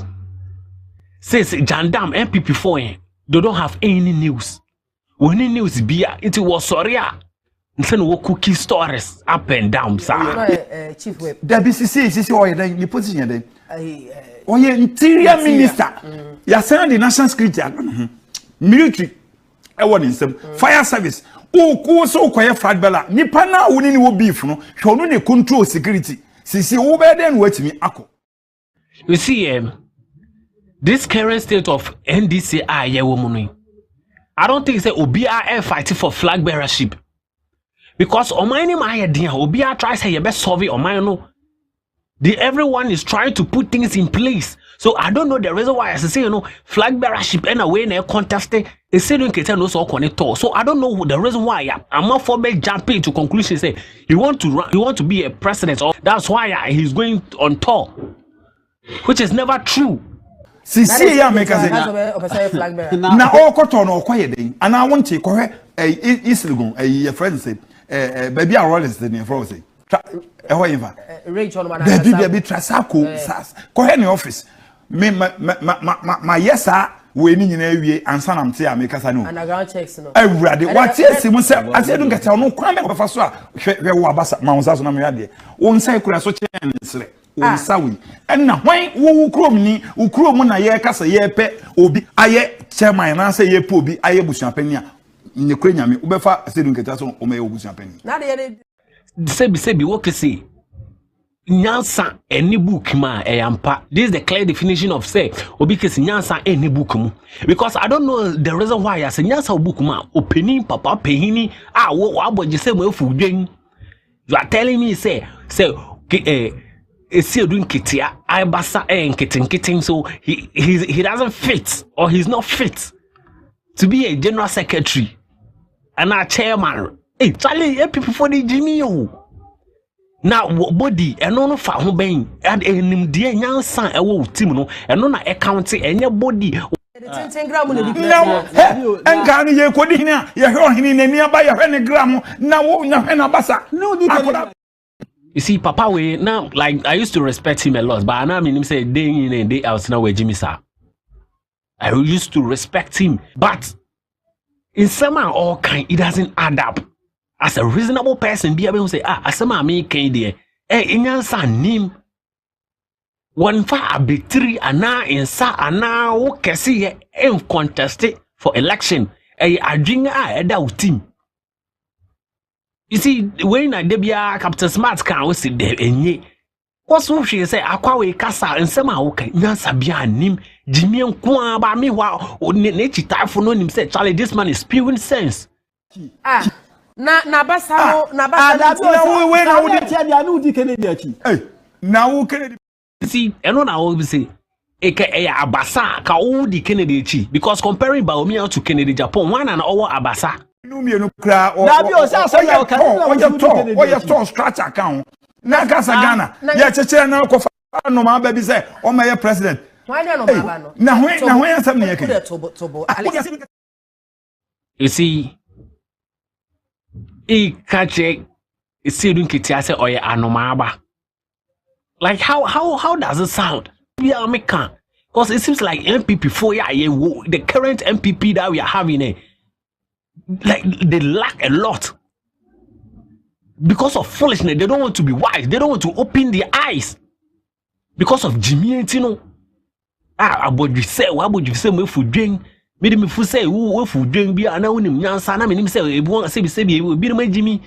says Jandam MPP4 they don't have any news. When any news be it was sorry. Instead of cookie stories up and down, sir. Chief Whip. WCC or the position then. Oh, yeah, interior minister. You send the national security, military, fire service. Oh, so quiet flat bella. Nipana winning will be from no control security. See, over then wait me. You see, this current state of NDCI, woman. I don't think it's OBI fighting for flag bearership. Because Omani my idea, Obia tries to best solve it Omano. Everyone is trying to put things in place. So I don't know the reason why I say flag bearership and away na contested a certain kitten also connect. So I don't know the reason why I'm not for me jumping to conclusion say he want to be a president, or that's why he's going on tour. Which is never true. See ya make us na all cotton or quiet and I want to correct East Lagoon, a friend say baby our rollers the near frozen. However, baby Trasako Sas. Go ahead in the office. Me my yes sir winning in a way and son am say make us know. And I ground checks no. Everybody what yes Simon say I said don't get no kwame of first we abasa Mount na me ade. Won say kura so chen sere. Won sawi. And na when wo krom ni wo krom na ye kasa ye pe obi aye chairman na say ye pe obi aye busuapani a ne kura nyame wo befa say don't get so o me busuapani. Na de Sebi what you say. Nyansa any book ma eyampa. This is the clear definition of say obikesi nyansa any book mu. Because I don't know the reason why I say nyansa book ma opening papa pehini wo aboje say mo fudwen. You are telling me say is doing kitia ibasa kitten so he doesn't fit or he's not fit to be a general secretary and a chairman. Hey, Charlie, people for the Jimmy. Now, body, and no fa ho ben, and him dear young son, a wool team, no, and no accounting, and your body. No, and can you call in here? You're hearing in a nearby a gram. Now, no, bassa. No, you see, Papa, we now, like, I used to respect him a lot, but now I mean, him say day in and day out now with Jimmy, sir. I used to respect him, but in some all kind, it doesn't add up. As a reasonable person, be able to say, asama me kende, inyansa nim. One fa abitri ana insa ana wo kesi ye contested for election. Adwinga eda team. You see, when I debia Captain Smart can we see there enye. What's what she say? Akwa we kasa nsema wo kan nyansa bia nim. Jimmy nko ba me wa ne chita for no nim say Charlie, this man is spewing sense. Na basa we na wo dey tia dia na udi Kennedy achi. Na wo Kennedy. See, and I always say abasa ka udi Kennedy achi because comparing Baumia to Kennedy Japan one and all abasa. No me no kra o. Na bi o say so ya ka o ya to scratch account. Na kasa Ghana. Ya cheche na ko fa no ma ba bi say o ma ye president. Why no baba no. Na ho ya sam na ye ke. You see, kache doing say oye anomaba. Like how does it sound? Yeah, because it seems like MPP 4 the current MPP that we are having like they lack a lot. Because of foolishness, they don't want to be wise, they don't want to open their eyes. Because of Jimmy Antino. About you say, what would you say me food drink? Me say who food drink be ana wonim nyansa na me say ebu say be bi ma Jimmy.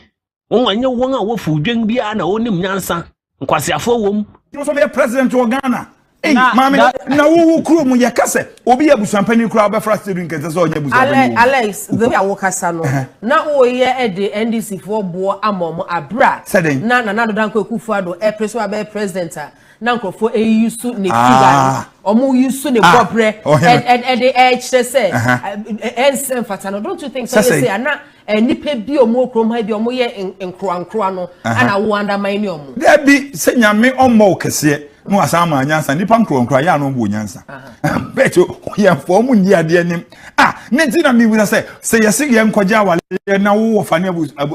Won anya won a wo food drink be ana wonim nyansa. Nkwasiafo wom. You so be president of Ghana. Hey, mama, na wo kuro mu ye kase. Obi abusampani kuro be first doing kase so onye abusampani. Alex, the ya wo kasa no. Na wo ye e de NDC for bo amom abra. Na do danko Akufo-Addo e preso abe president a. Na nkofo eyusu ne figa. Omo yusu ne bobre and the edge say ensem fatano. Don't you think so say na nipa bi omo krom ha bi omo ye nkroankroa no ana wo undermine omo. There be say nyame omo kese no asama nyansa nipa nkroankroa ya no bo nyansa. Beto ye fo mu ndi ade anim. Nti na mi wu say yesi ye nkwaja wale na wo fa ne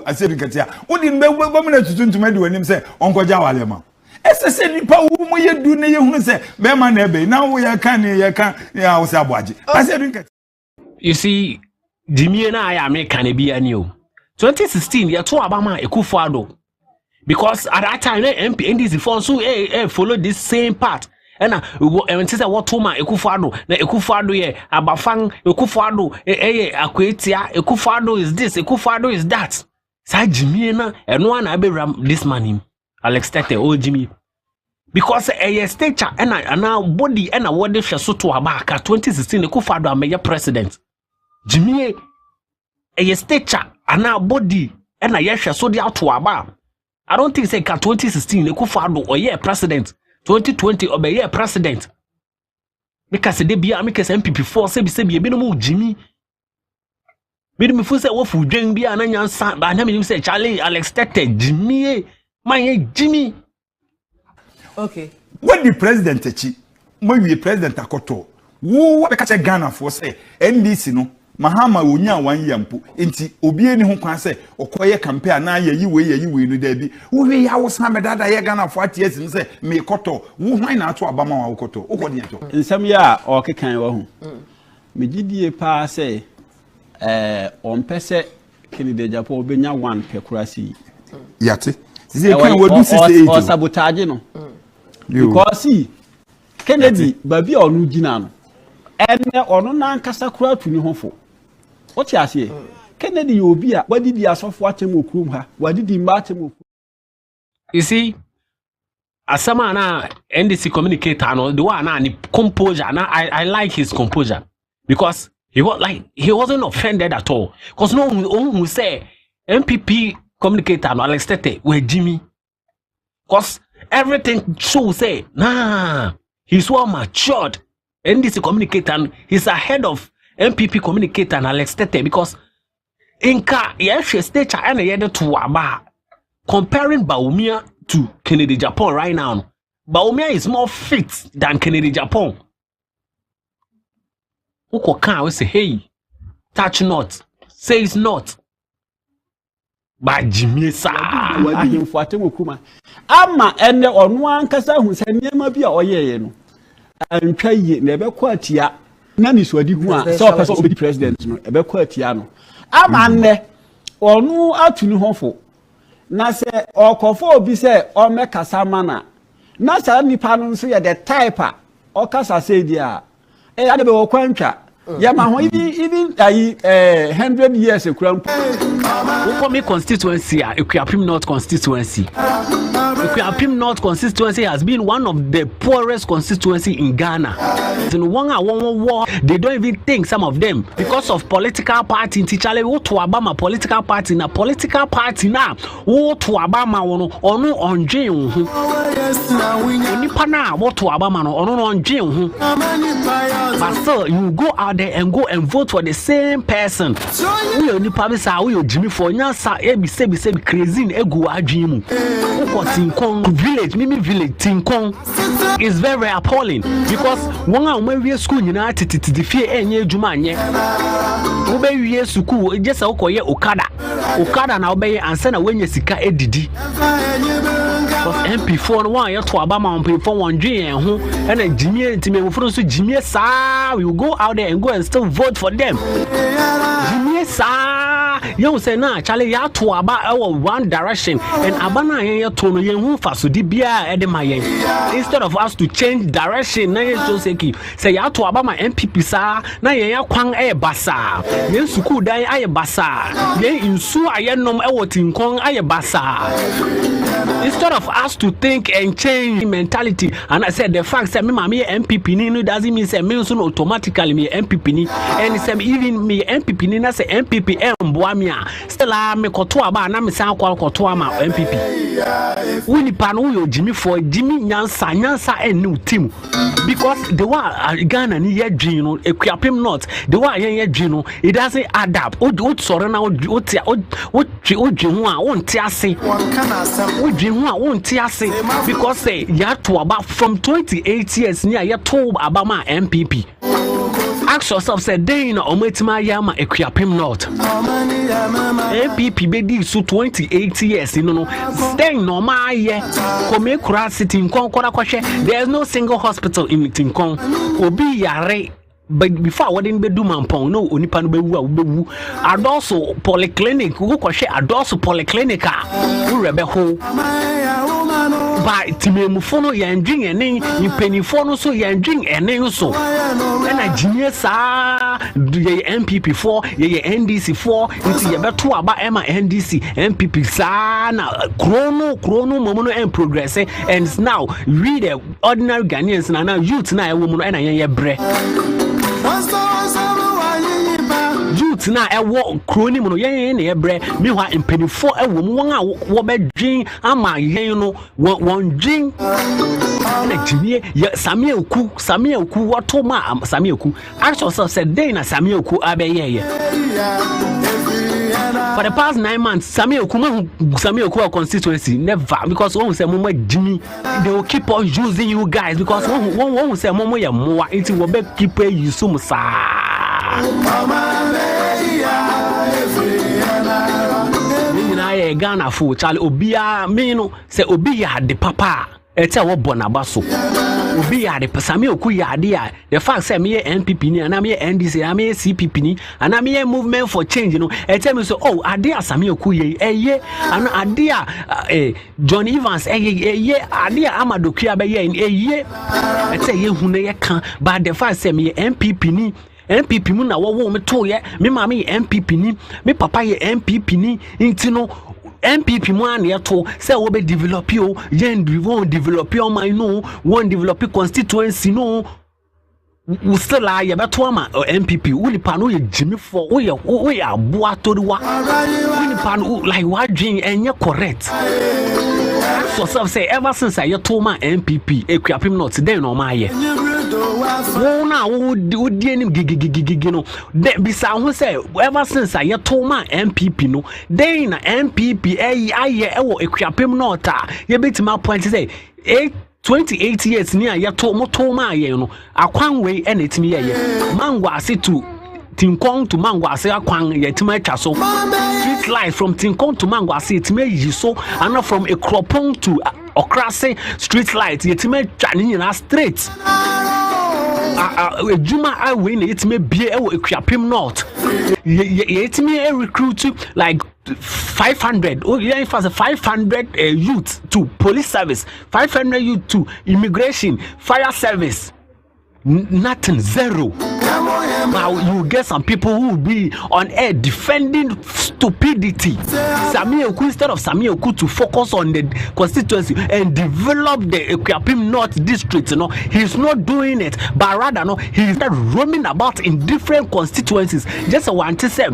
asebi katia. Odi mbe mu na tutuntum ade wanim say onkwaja wale ma. Ese nipa wo mo ye du ne ye hunu se be ma na ebe na wo ye kan ne ye kan ya wo se aboaje ase du nket. You see, Jimmy and I am Canadian new. 2016, you to Obama Ekufuado. Because at that time, NDC follow this same path. And when say what Toma Ekufuado, na Ekufuado ye Abafang Ekufuado Akwetia Ekufuado is this, Ekufuado is that. Say Jimmy na and one Aberam this man him Alex Tete old Jimmy. Because a stature and now body and a word if so to Abaka 2016 Ekufuado am your president. Jimmy a stature and now body and a yesha so out to Aba. I don't think say 2016 Ekufuado or yeah president. 2020 or be president. Because they be amikes MPP4 say be no Jimmy. Be me fu say wo fu dwen bi ananya nsa ba na me say Charlie Alex Tete Jimmy man Jimmy. Okay. When the president echi, when we president akoto, wo be ka che Ghana for say NDC no Mahama onya 1 year mpo enti obi eni ho kwan say okoye campaign na ye yiwe no da bi wo we ya wo san medada ye Ghana for atiesi no say me koto wo hwan na ato abama wa koto ukodi eto nsam ya o kekan wa hu me gidie pa say ompese Kennedy Japo obenya 1 pekurasi yate say kan wo do 68 o sabotage no because Kennedy babi onu gina no ene onu na nkasa kura tuni hofo oti ase Kennedy obi a wadidi asofo atem okurum ha wadidi mba atem okurum. You see asama na NDC communicator no the one na ni composure na I like his composure because he wasn't offended at all because no who say MPP communicator no Alex Tete were Jimmy because everything show say nah he's well matured. NDC communicator, he's ahead of MPP communicator and Alex Tete because inka yes stature and yede to Aba comparing Baumia to Kennedy Japan right now. Baumia is more fit than Kennedy Japan. Uko kan we say hey touch not say it's not by Jimmy sa wadi himfo atem okuma ama ene onu ankasa hu se niam bi a oyeye no antwaye na ebe kwa atia na ni so adi hu a so person obi president no ebe kwa atia no ama nne onu atuni hofo na se okofo obi se o mekasa mana na sa nipa no nso ye the type a okasa say dia ade be wo kwantwa ya ma ho even 100 years ekrampo we come constituency Ekuapim North constituency. Ekuapim North constituency has been one of the poorest constituency in Ghana. In one war, they don't even think some of them because of political party in Tichale to Obama political party na political party na wo to Obama ono onje hu. Nipa na wo to Obama no ono onje hu. But still you go out there and go and vote for the same person. We only promise we Jimmy for nyasa ebi sebi crazy egu adwin mu. Wo Tinkong village Mimi village Tinkong is very appalling because one a we school nyina tititi fie enye adwuma anye. Wo be wie school just ukoye okada na wo be ansa na wenye sika edidi. Because MP4 one year to Obama MP4 one dream ho and Jimmy ntime wo so Jimmy sa we will go out there and go and still vote for them. Jimmy sa you say na Charlie ya to Aba one direction and Abana yen to no yen hu fa so di bia e de mayen instead of us to change direction na yen so say ya to Obama MPP sa na yen ya kwan e basa yen school dan aye basa yen insu ayenom e wotinkon aye basa. Instead of us to think and change mentality, and I said the fact that me MPP ni doesn't mean say me so automatically me MPP ni, and say even me MPP ni na say MPP mboamia still me koto aba na me san koto ama MPP. We ni pan we Jimmy for Jimmy nyansa enu team because the one Ghana ni ye dream no Ekuapim North the one ye dream no it doesn't add up. O soro na o dream a won ti ase. Because say ya to about from 28 years near ya told about my MPP. Ask yourself, say, they in Ometima Yama Ekuapim North. MPP bedi so 28 years, you know, staying normal ye. Come cross it in Konkora Kwashe. There's no single hospital in Tinkong. Obi Yare. but before what didn't be do mampong no onipa no bewu adoso polyclinic wo kwhwe adoso polyclinic wo rebe ho ba timemufo no yandwin enen impenifo no so yandwin enen so na jinye sa ye MPP 4 ye NDC 4 nti ye beto aba ema NDC MPP sa na krono momo no en progress and now we the ordinary Ghanaians na now youth na e wo mo no na ye bre youth na ewo kroni mu no yen na ebre me hwa impenifo ewo mu won a wo bedwin ama yen no won dwin na jinie Samuel Oku wato ma Samuel Oku actually said day na Samuel Oku abeye for the past 9 months Samuel Oku constituency never, because one say momo Jimmy they will keep on using you guys because one say momo ya moa until we be keep you so sa Ghana for Charlie Obia me no say Obia the papa ete wo bonaba so Obia the Samuel Oku ya dia the fact say me NPP ni ana me NDC ana me CPP ni ana me movement for change no ete me so oh adia Samuel Oku ye eye ana adia John Evans eye adia Amadoku abaye eye ete ye hune ye kan but the fact say me NPP ni MPP mu na wo me to ye me ma me MPP ni me papa ye MPP ni nti no MPP mu an ye to say wo be develop yo yen won develop your mind no won develop constituency no we still are ye beto ama MPP we nipa no ye Jimmy for we aboa toriwa we nipa no like what dream enye correct so say ever since I told my MPP Ekuapem not then no ma ye wo na wo di enim gigigigi no bisa ho say ever since I told my MPP no then na MPP aye ewo Ekuapem not ye betima point say 28 years ni aye to moto ma aye no akwan we na etimi ye mangwase to Tinkong to Mangwase akwan yetima atwa so street light from Tinkong to Mangwase etime yi so and from Ekropong to Okrase street light yetima atwa ni na straight ejuma awe na yetime bie ewo Ekuapem North yetime recruit like 500 yeah, 500 youth to police service, 500 youth to immigration, fire service. Nothing, zero. Now you get some people who will be on air defending stupidity. Samuel Oku, instead of Samuel Oku to focus on the constituency and develop the Ekuapem North district, you know, he's not doing it, but rather no, he's not roaming about in different constituencies. Just want to say.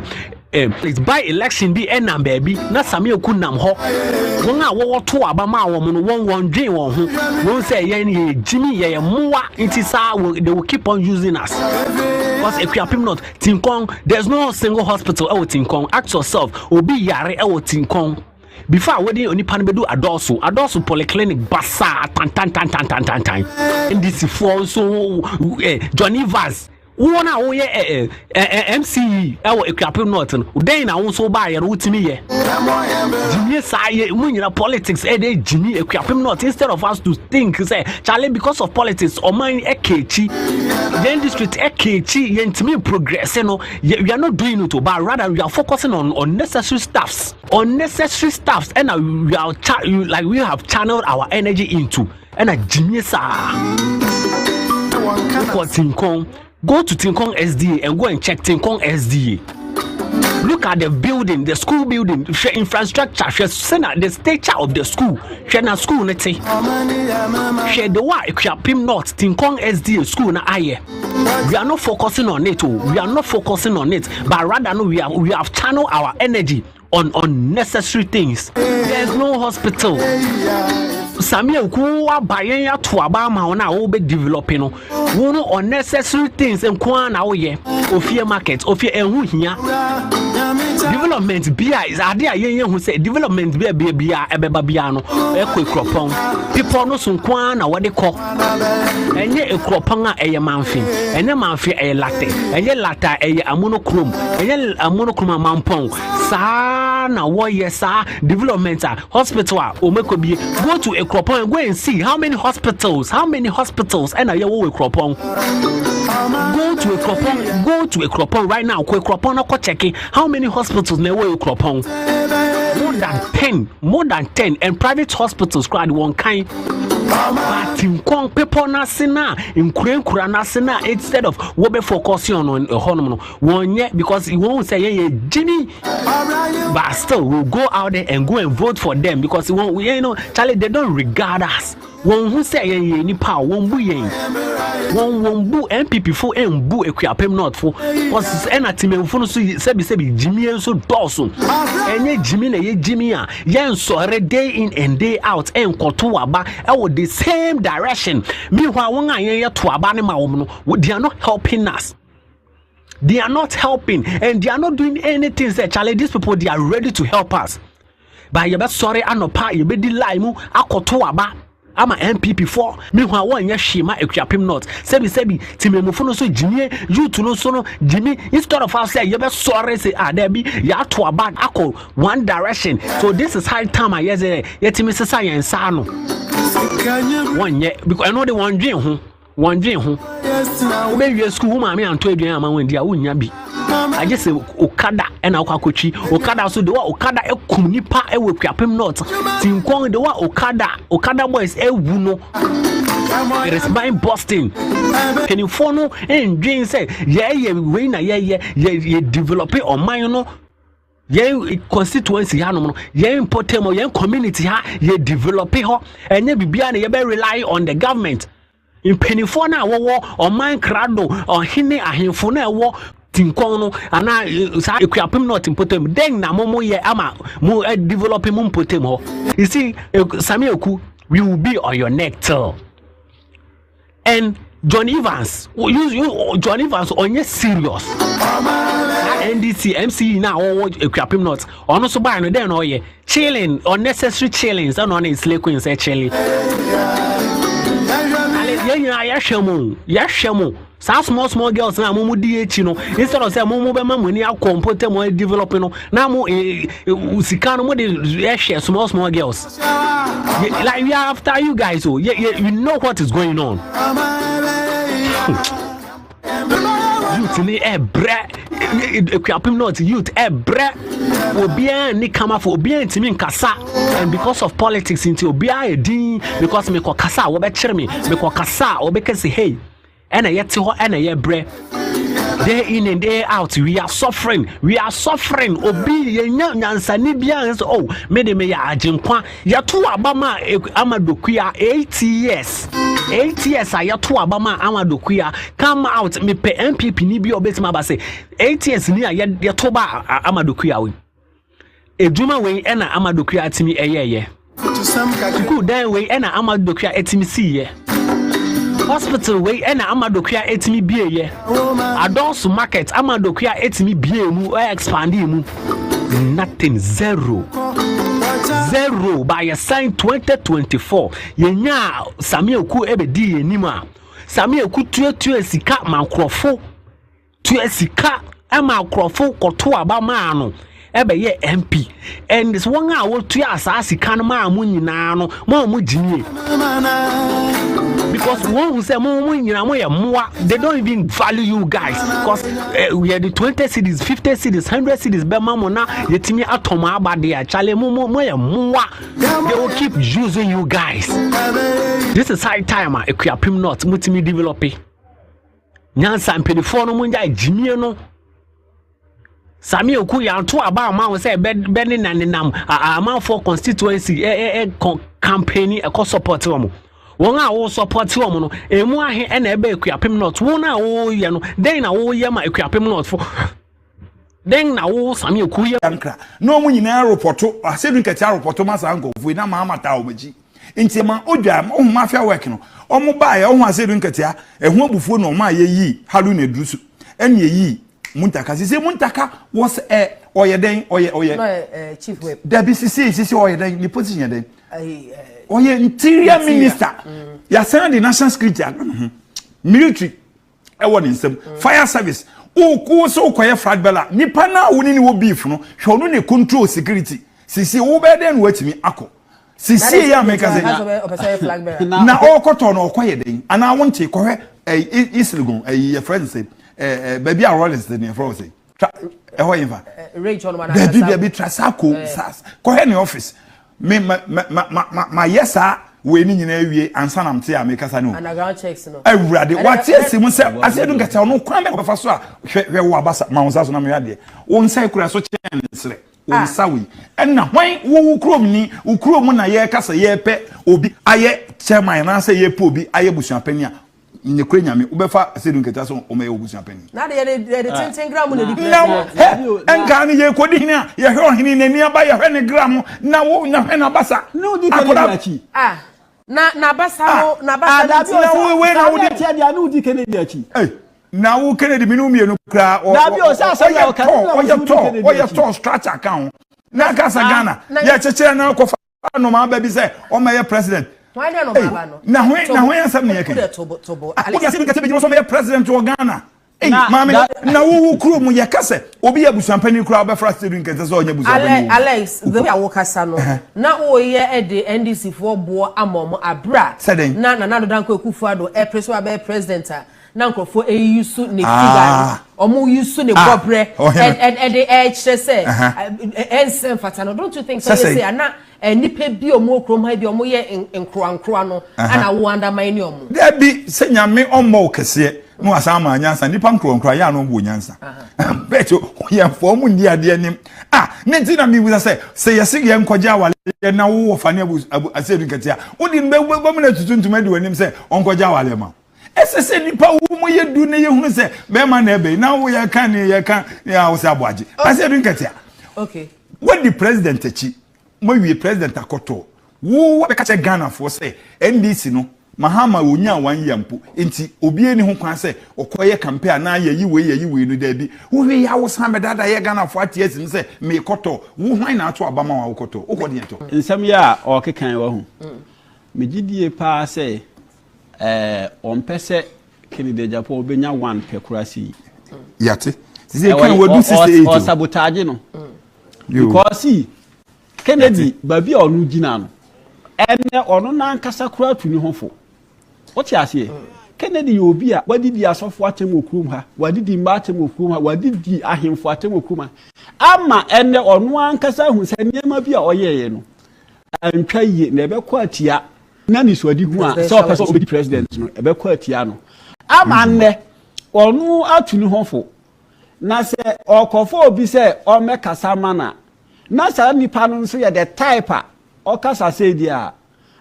It's by election be enam baby na Samuel Oku nam ho won a wo to abama wo no won dwen won ho won say yen Jimmy ye moa intisa they will keep on using us because Ekuapem North Tinkong there's no single hospital e Tinkong. Ask yourself obi yare e Tinkong before we dey onipa no bedu adoso polyclinic basa tan NDC for so Johnny Vaz wona wo ye MCE ewo Ekuapem North no den na wo so ba ye no wutimi ye Jimmy say munyira politics dey Jimmy Ekuapem North instead of us to think say Charlie because of politics o man ekechi the district ekechi yentimi progress no we are not doing it but rather we are focusing on unnecessary stuffs and we have channeled our energy into and Jimmy sa Tinkong. Go to Tinkong SDA and go and check Tinkong SDA. Look at the building, the school building, infrastructure, the stature of the school. Share school let's say. Share the wa Ekuapem North, Tinkong SDA school na aye. We are not focusing on it. We are not focusing on it, but rather no, we have channeled our energy on unnecessary things. There's no hospital. Samuel Oku abayen ya to abama ona wo be developing no wo no unnecessary things enko na wo ye ofie market ofie enhu hia development bia is ade a yen hu say development bia ebeba bia no ekọ Ekropong people no so nko na wo de kọ enye Ekropong a eye manfin enye manfin eye latte enye latta eye amonokrom enye amonokrom mampong sa na wo ye sa development a hospital a omekobie go to Ekropong and go and see how many hospitals and I wo Ekropong Go to Ekropon right now. Ekropon na checking how many hospitals na we Ekropon. More than 10 and private hospitals crowd one kind. But in Kong people na sina in Kura na sina instead of what be focusing on hormone one yet because he won't say yeah Jimmy. But still we'll go out there and go and vote for them because we Charlie they don't regard us. One who say any power won't be one boo MPP for and boo equiapem not for because team for sebi Jimmy and so Dawson and Jimmy yen so day in and day out and kotuaba with the same direction. Meanwhile one to abani they are not helping us. They are not helping and they are not doing anything. Say Charlie, these people they are ready to help us. But you bet sorry anopa you bet laimu akotuaba. I'm a MPP for meanwhile one year shima equiapim not sebi timemufono so Jimmy you to no so no Jimmy instead of us say you be sorry say there be ya to a bad ako one direction. So this is high time I yes yetimi science no 1 year because I know the one dream ho maybe school mama and to aduan ama when dia unya bi I just say Okada and Okakochi Okada so the wa Okada ekum nipa e we kwapem not tinkon the wa Okada boys e wu no it is by Boston penifo no and dream say yeah we na yeah develop on my no yeah constituency ha no yeah important yeah community ha yeah develop ho enye bibia na ye be rely on the government in penifo na wo on my crado on hine ahemfo na wo tinkono ana sa equiapem not important then na momo ye ama mo developing mo important ho you see Samuel Oku we will be on your neck till and John Evans John Evans on your serious NDC MCE now equiapem not on so buy no then oh yeah chilling unnecessary chillings and on is lequin say chilling yashemu some small girls na mo di echi no instead of say mo be mamoni akompote mo develop no na mo usika no mo dey share small girls like we are after you guys so you know what is going on. Youth ni equiapem not youth obia ni kama for obia ntimi nkasa and because of politics into obia edin because me kokasa wo be kire me kokasa wo be kase hey ena yete ho ena ye bre day in and day out we are suffering obi yenya nyansani bia so oh me de me ya agenkwa yeto abama amadokua 8 years ayato abama amadokua come out me pe MPP ni bi obetima ba say 8 years ni yeto ba amadokua we eduma we ena amadokua atimi eyeye good then we ena amadokua atimi siye hospital we ena amadokua etimi bieye adults market amadokua etimi bie mu expand mu nothing zero by a sign 2024 yenya Samuel Oku ebedi yenima Samuel Oku tuetue sika mankrofo tuesika mankrofo koto abama no ebe ye MP and this one a wo tue asasi kan ma mu nyina no mo jimie because one who say they don't even value you guys because we are the 20 cities 50 cities 100 cities be mamona yetimi atoma abade chale they will keep using you guys. This is high time equiapem not mutimi develop nyansa mpedifo no munja jimie no Samuel Oku ya to aba ma say be nam amount for constituency campaign e support them. One a support you no emu ahe na ebe equiapem not one a wo ye no then na wo ye ma equiapem not for then na wo Samuel Oku ye ankra no mu nyina reporto asedu nkatia reporto masa ankofu na ma amata omaji nti ma odwa o mafia work no o mu ba ye o hu asedu nkatia ehu abufuo no ma ye yi halu na edusu ene yi muntaka sisi muntaka was oyeden oye no chief whip debi sisi oyeden ni position den oye interior minister ya send the national security military e in some fire service o so koye flag bella nipa na woni ni wo beef no hwe no ne control security sisi wo be den watimi akọ sisi ya make say na o koto no okoye den ana wonte kohwe Islegun your friend say baby a Rollins the near for say Rachel baby Trasako sas go ahead in office me my yes sir we ni nyina wie ansa na mte ameka no underground checks no awurade what yes mu se ase do ngata no kwan me fa so a hwe wo abasa ma wonsa so na me yade won sai kura so chen sre won sawi enna hwan wo krom ni ukrom na ye kasa ye pe obi aye chairman na say ye pe obi aye busuapani a ne kure nyame ubefa ase do ngata so o me busuapani na de 10 gram na di enka ni ye kodi hini a ye hwe ohini nani aba ye hwe ne gram na wo na hwe na basa no di kelechi na basa na we na wo di tia dia na wo di Kennedy achi na wo Kennedy minu mienu kra na bi o sa ya o ya to structure account na kasa Ghana ya cheche na ko fa no ma ba bi say o ma ye president why no baba no na ho ansam ne yake o ya se bi kete bi so ma ye president o Ghana mami na wo kuro mu yakase obi ya busampani kura ba frustrated nkete so onye busampani Alex the way awokasa no na o ye e NDC for bo amom abra na do danko Ekufuado e preso ba president na nkrofo eyusu ne figa omo yusu ne bobre e chese ensem fatano don't you think so say na nipa bi omo krom ha bi omo ye nkroankroa no ana wo undermine ni omo da bi se nyame omo kese no asama anyansa nipa nkronkro ya no bo nyansa beto ya form ndi ade anim ne ntina mi wu say yesi ye nkogya wale na wo fane asedu nketia odi mbe na tutuntum ade wanim say onkogya wale ma esese nipa wo mo ye du ne ye hunu say be ma na ebe na wo ye kan ya wo say aboaje asedu nketia okay when the president echi mo wi president akoto wo be ka che Ghana for say NDC no Mahama onya wan yampo enti obie ni ho kwan se okoye campaign na yayi we no da bi wo we ya wo san be dada ye Ghana for aties ni se me koto wo hwan na ato abama wa wo koto wo kodi eto nsam ya o kekan wa hu me gidie pa se ompese Kennedy Japo obenya 1 pekurasi yate sisi kan wadu 68 o sabotage no because Kennedy babi onu gina no ene onu na nkasa kura tuni hofo What you say? Kennedy obi a wadidi asofo atem okrum ha wadidi mba atem okrum ha wadidi ahemfo atem okrum ha ama ene onu ankasa hu se niema bi a oyeye no antwa yie na ebe kwa atia na ni so adi hu a so person obi president no ebe kwa atia no ama ne onu atuni hofo na se okofo obi se o mekasa mana na sa nipa no nso ye the type a okasa se dia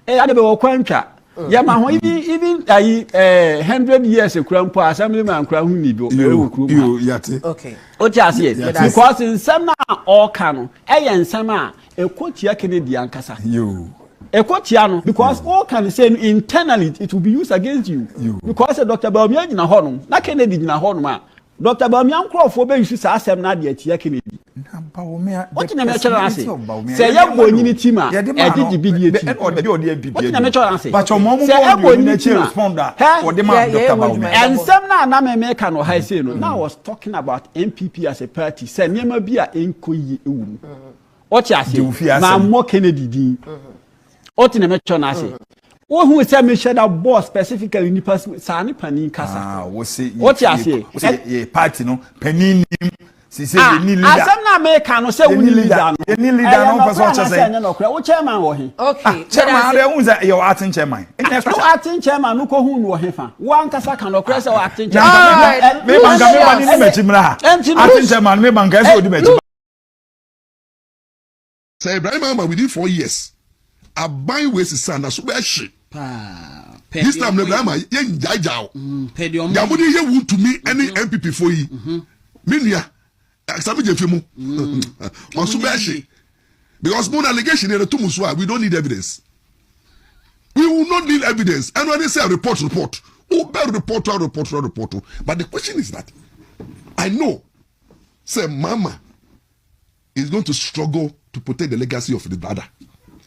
ade be wo kwantwa ya ma ho even 100 years ekrampo assemblyman kra hu ni do you yate okay o ti ase because nsem na o ka no nsem a ekotia Kennedy ankasa ekotia no because all can say internally it will be used against you because Dr. Bawumia gina ho no na Kennedy gina ho no ma Dr. Bawumia nkrofo be use sa asem na de atia Kennedy what na me chere ase say ya bonyini tima edigi bidie ti what na me chere ase but mo na chere responder for the man Dr. Bawumia and some na me ka no ha say no now I was talking about MPP as a party say niam bi a enkoyi ewu what ya say na mo Kennedy din what na me chere ase wo hu say me share that boss specifically ni person sa ni pani kasa wo say what ya say party no pani si say ni leader asem na America no say we ni leader no ni leader no person say no kra wo chairman wo he okay chairman dey hu say your acting chairman no acting chairman no ko hu no he fa wo ankasa kan no kra say wo acting chairman me banka me bani ni mechimra acting chairman me banka say odi mechi say Ibrahim Ama within 4 years abai we sisa na so be hye this time Ibrahim ye njajao yamudi ye wu to me any MPP for yi minua exam je fimu maso be hye because more allegation in the tumuswa we don't need evidence. We will not need evidence. And when they say report, oh, better report. But the question is that I know, say, Mama is going to struggle to protect the legacy of the brother.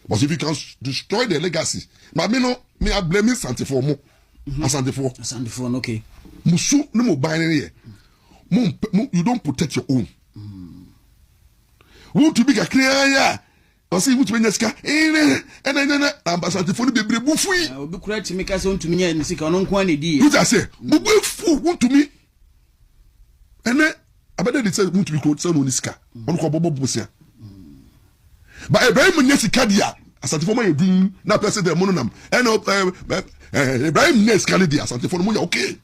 But if you can destroy the legacy, but me I blame Santifo mo. Santifo, okay. Musu no mo buy here. You don't protect your own. Want to be a clear, ɔsi wutu benya sika ɛnɛ ambassador fo no bebre bufu yi obi kura timi ka sɛ ntumi nya ni sika ɔno nko ani di wuta sɛ bufu wuntumi ɛnɛ abɛda de sɛ wuntumi ko sɛ no ni sika ɔno ko bɔbɔ busia ba Ibrahim nya sika dia asante fo ma yɛ dun na president mo no nam ɛnɛ Ibrahim nya sika dia asante fo no mo yɛ okay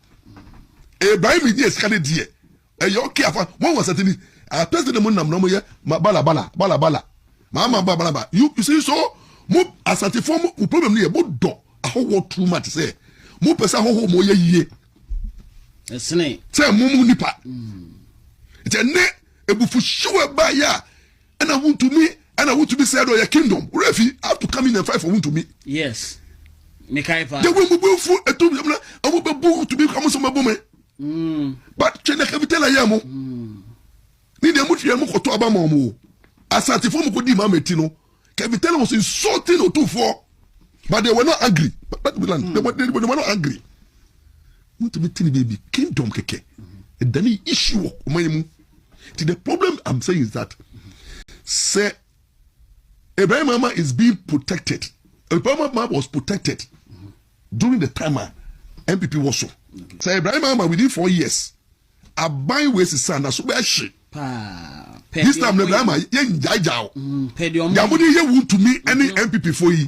Ibrahim nya sika dia ɛyɛ okay afa mo wɔ asante ni president mo nam na mo yɛ bala mama baba you see so mo asante form mo problem ni e bo do ahowo too much say mo pesa ahowo mo ye yie esne say mo nipa ite ne ebufu shiwe ba ya and I want to be said or your kingdom refi have to come in and fight for to me yes me kai pa they will move fu etum na amu be bu to be come so mabo me but chene capital ayamo ni de mutwe mo koto aba mo asante for mukudi mameti no Kevin was insulting Otufo, but they were not angry. They were not angry. Want to be tiny baby kingdom keke. And then the issue the problem I'm saying is that say Ibrahim Mama is being protected. Ibrahim Mama was protected during the time MPP was so. Say Ibrahim Mama within 4 years, I buy ways his son so where she. This time Ibrahim yen jajao. Yamudi ye want to me any MPP for you.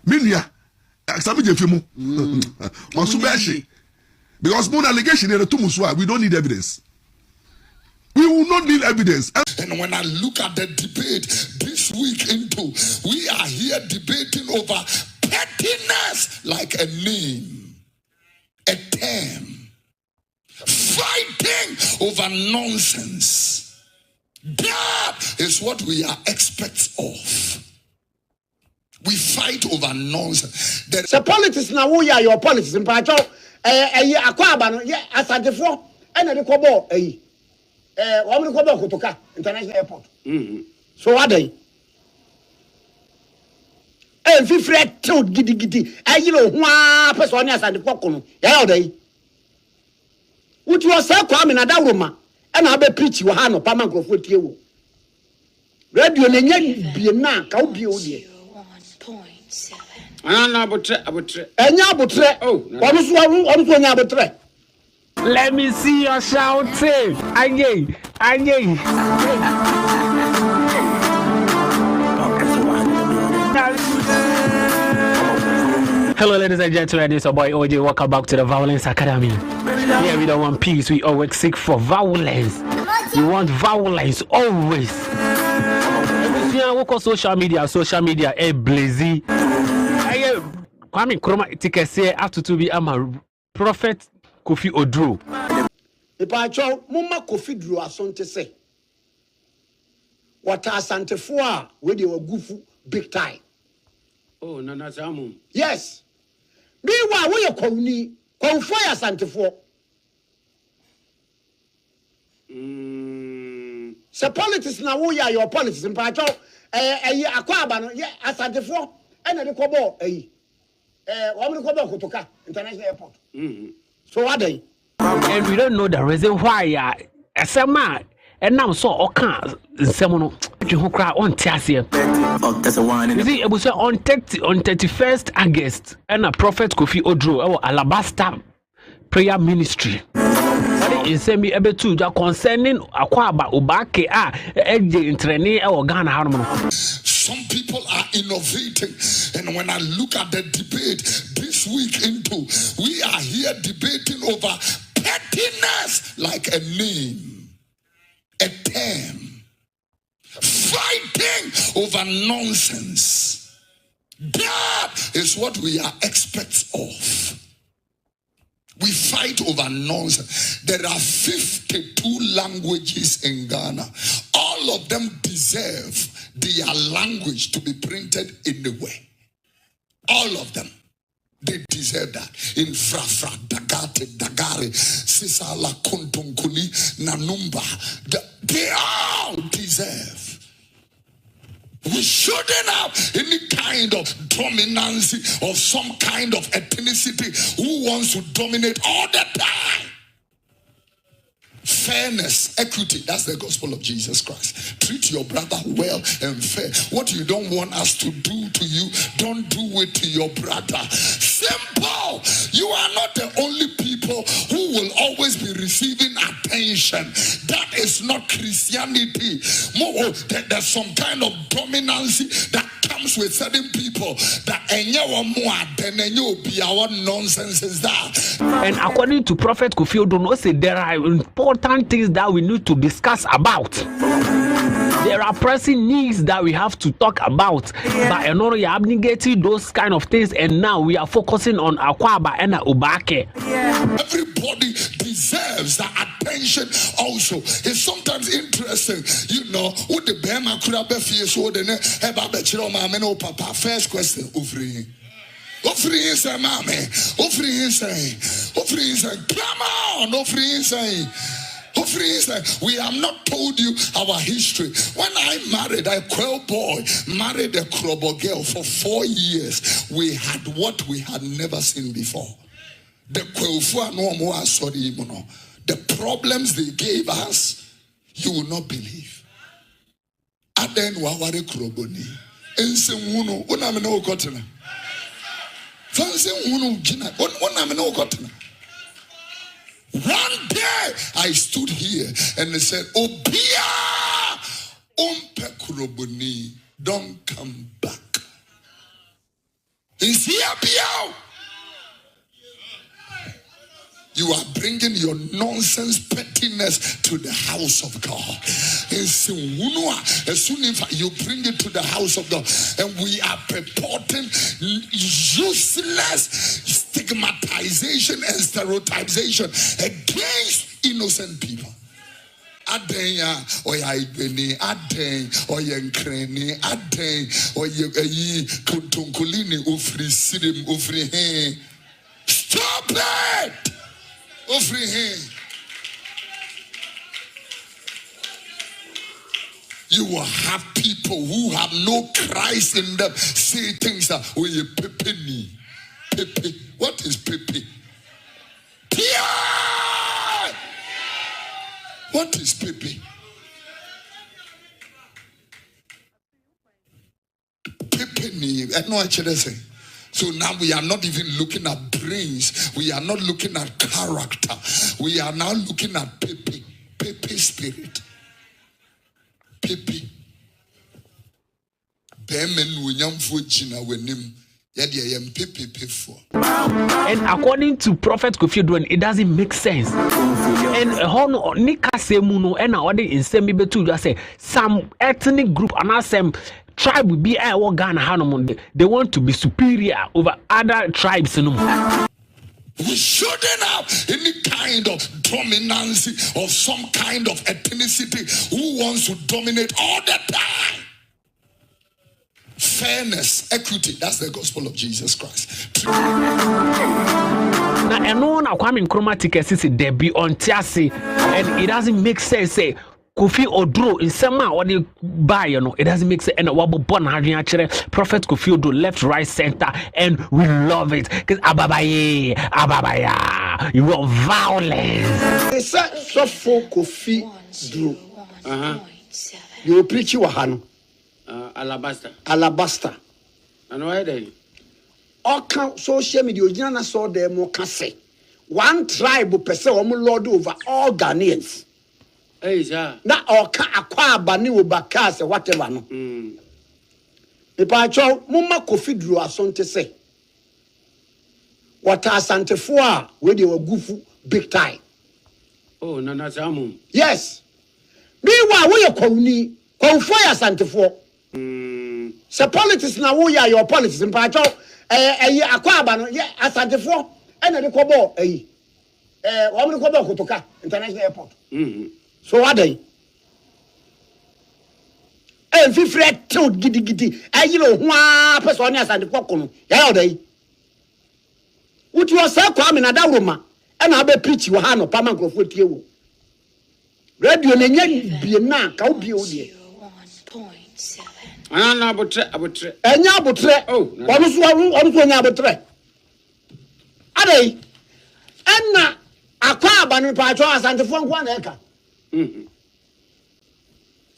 Minya examine jefimu. Masubashi. Because more allegation in the Tumuswa, we don't need evidence. We will not need evidence. And when I look at the debate this week we are here debating over pettiness like a name, a term, fighting over nonsense. That is what we are experts of. We fight over nonsense. The politics now, we are your politics in Pacho. Akwaba, Asante for, and the Kobo, Woman Kobo Kutuka, International Airport. So what they? And if you told Giddy, you know, one person as the Pocono, how they? Which was so coming at that woman. And I be preach you hano pa man crofo tie wo radio na nya bie na ka wo bie wo die 1.7 ana abotre enya abotre ono so nya abotre. Let me see your shouting again. Hello ladies and gentlemen, this is your boy OJ. Welcome back to the Violence Academy. Here we don't want peace, we always seek for violence. We want violence always. Social media, blazy. Kwame Nkrumah tikese after to be a prophet Kofi Oduro. Ipacho mumma Kofi Oduro asonte say. What asante fo a we dey gufu big time. Oh, Nana Samu. Yes. Meanwhile, we are Koni, Konfoya Santefo. So politics now, we are your politics in Pacho, Aquabano, Asantefo, and the Kobo, Woman Kobo Kutuka, International Airport. So what they? And we don't know the reason why, as a man. And now so oka semono you cry on tiasia. You see it was on 31st August and a prophet Kofi Oduro our Alabaster prayer ministry. But in send me able to concerning Akwaba Obake in training our Ghana harmony. Some people are innovating, and when I look at the debate this week we are here debating over pettiness like a name, a term, fighting over nonsense. That is what we are experts of. We fight over nonsense. There are 52 languages in Ghana. All of them deserve their language to be printed anywhere. All of them. They deserve that. In Frafra, Dagate, Dagare, Sisala, Kontonkuli, Nanumba. They all deserve. We shouldn't have any kind of dominance of some kind of ethnicity who wants to dominate all the time. Fairness, equity, that's the gospel of Jesus Christ. Treat your brother well and fair. What you don't want us to do to you, don't do it to your brother. Simple. You are not the only people who will always be receiving attention. That is not Christianity. More, there's some kind of dominance that comes with certain people. That nonsense is that. And according to Prophet Kofi Oduno, there are important things that we need to discuss about. There are pressing needs that we have to talk about. But you are abnegating those kind of things, and now we are focusing on Akwaba and Ubake. Everybody deserves that attention also. It's sometimes interesting, you know, what the Bema could have been so then papa. First question, Ufri. Ufri is a mommy. Ufri is a come on, Ufri is a we have not told you our history. When I married a Quail boy, married a Krobo girl for 4 years, we had what we had never seen before. The Quail no more sorry, the problems they gave us, you will not believe. Aden waware Kroboni. Ense wuno, unameno kotena. Fanse wuno jina, unameno kotena. One day I stood here and they said, Obia umpe Kroboni, don't come back. Is here Biao? You are bringing your nonsense pettiness to the house of God. As soon as you bring it to the house of God, and we are purporting useless stigmatization and stereotypization against innocent people. Adenya oya ibeni aden oya nkreni aden oya kuntunkulini ufri sirim ufri he. Stop it! Offering him. You will have people who have no Christ in them say things that, oh, you pepe. Pepe. What is pepe? Pia! What is pepe? Pepe. I know what you're saying. So now we are not even looking at brains. We are not looking at character. We are now looking at Pepe. Pepe spirit. Pepe. And according to Prophet Kofi Oduno, it doesn't make sense. And Nika Semuno and our in Semi Betu just say some ethnic group and some tribe will be a Ghana. They want to be superior over other tribes. We shouldn't have any kind of dominance of some kind of ethnicity who wants to dominate all the time. Fairness, equity, that's the gospel of Jesus Christ. Now, and no one coming chromatic as they be on Tiasi, and it doesn't make sense. Say Kofi Oduno in some what they buy, it doesn't make sense. And Wabo Bon having Prophet Kofi Oduno left, right, center, and we love it because Ababaya, you want violence. It's so for Kofi Oduno. You preach you Wahano. Alabaster. And why they? All social media, you saw them more say. One tribe per se, lord over all Ghanaians. Hey, sir. Now, all acquire Bani Bakas, whatever. No. The Pacho, Mumma Kofi drew a son to say. What are Santa Four, where they were goofy big time. Oh, Nana Samu. Yes. Meanwhile, we are calling Fire Santa Four. So politics now we are your politics in Pacho. Aquabano, yeah, Asante Four, and the Kobo, Woman Kobo Kotoka, International Airport. So what they? And if you told giddy, you know, one person as and the Pokon, yeah, they. Would you say, come in a daruma, and I'll be preach you, Hano, Pamango for you. Radio Nene be a man, can't be only. And I would try. And now, but oh, what was one now? But try. Are they? And now, a car banning Pacho and the phone 1 acre.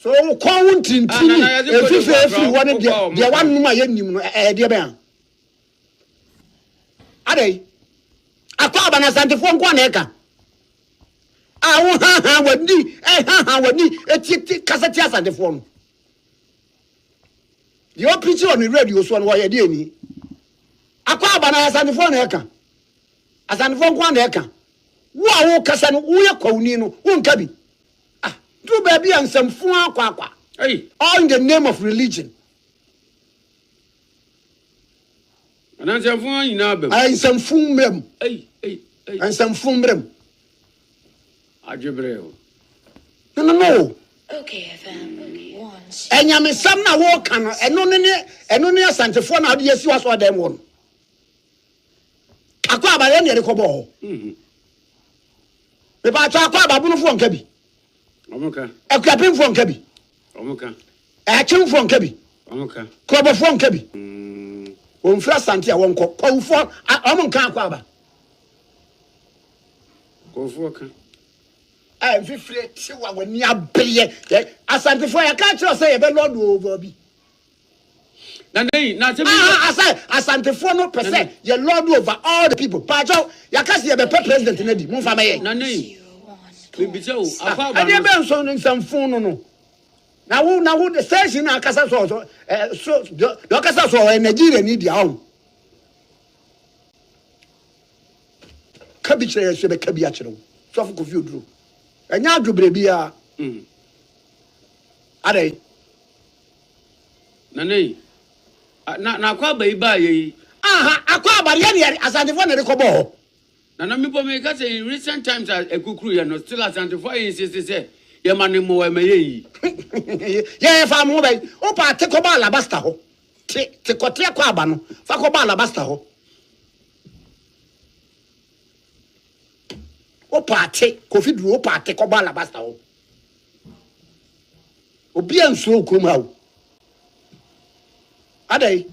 So call tintini if one the one numa yenim de ben ade akwa bana santefo nko na eka awu ha wani eti kasati asantefo no the picture on the radio so no ye de ni akwa bana santefo na eka asantefo nko na eka wo awu kasa no wo ye kwawuni no wo nka bi do baby and some fun akwa all in the name of religion. And I'm some fun in Abel. I some fun mem. And some fun mem. Ajibreo. No. Okay, FM. Once. And you may some now walk and no near Santa Fona, yes, you are them one. Aqua by any recobo. The Bacha Babu from Kebi. Omuka. A clapping from Kebi. Omuka. A chim from Kebi. Omuka. Club from Kebi. On first Santia won't call for Amonka Quaba. Go for a I reflect when you are billion. As I before I can't say a Lord over be. Nane, not as antiphone percent, your Lord over all the people. Pajo, you can't see a president in the Mufame. Nane. I never saw some phone. No. Now, the station I casa so the casa so in Nigeria need your own. Cabbage should be cabbage. So for you drew. And now to baby are they? Nane. Na kwa baby. Aqua Bariani as I defend the Cobo. Nana mi po me ka say in recent times a kukuru ya no still as antifo insist say ye mane mo e meyi ye fa mo be o pa te ko ba alabasta ho te ko te ko aba no fa ko ba alabasta ho o pa te ko fi duro o pa te ko ba alabasta ho obi anso kuma ho adai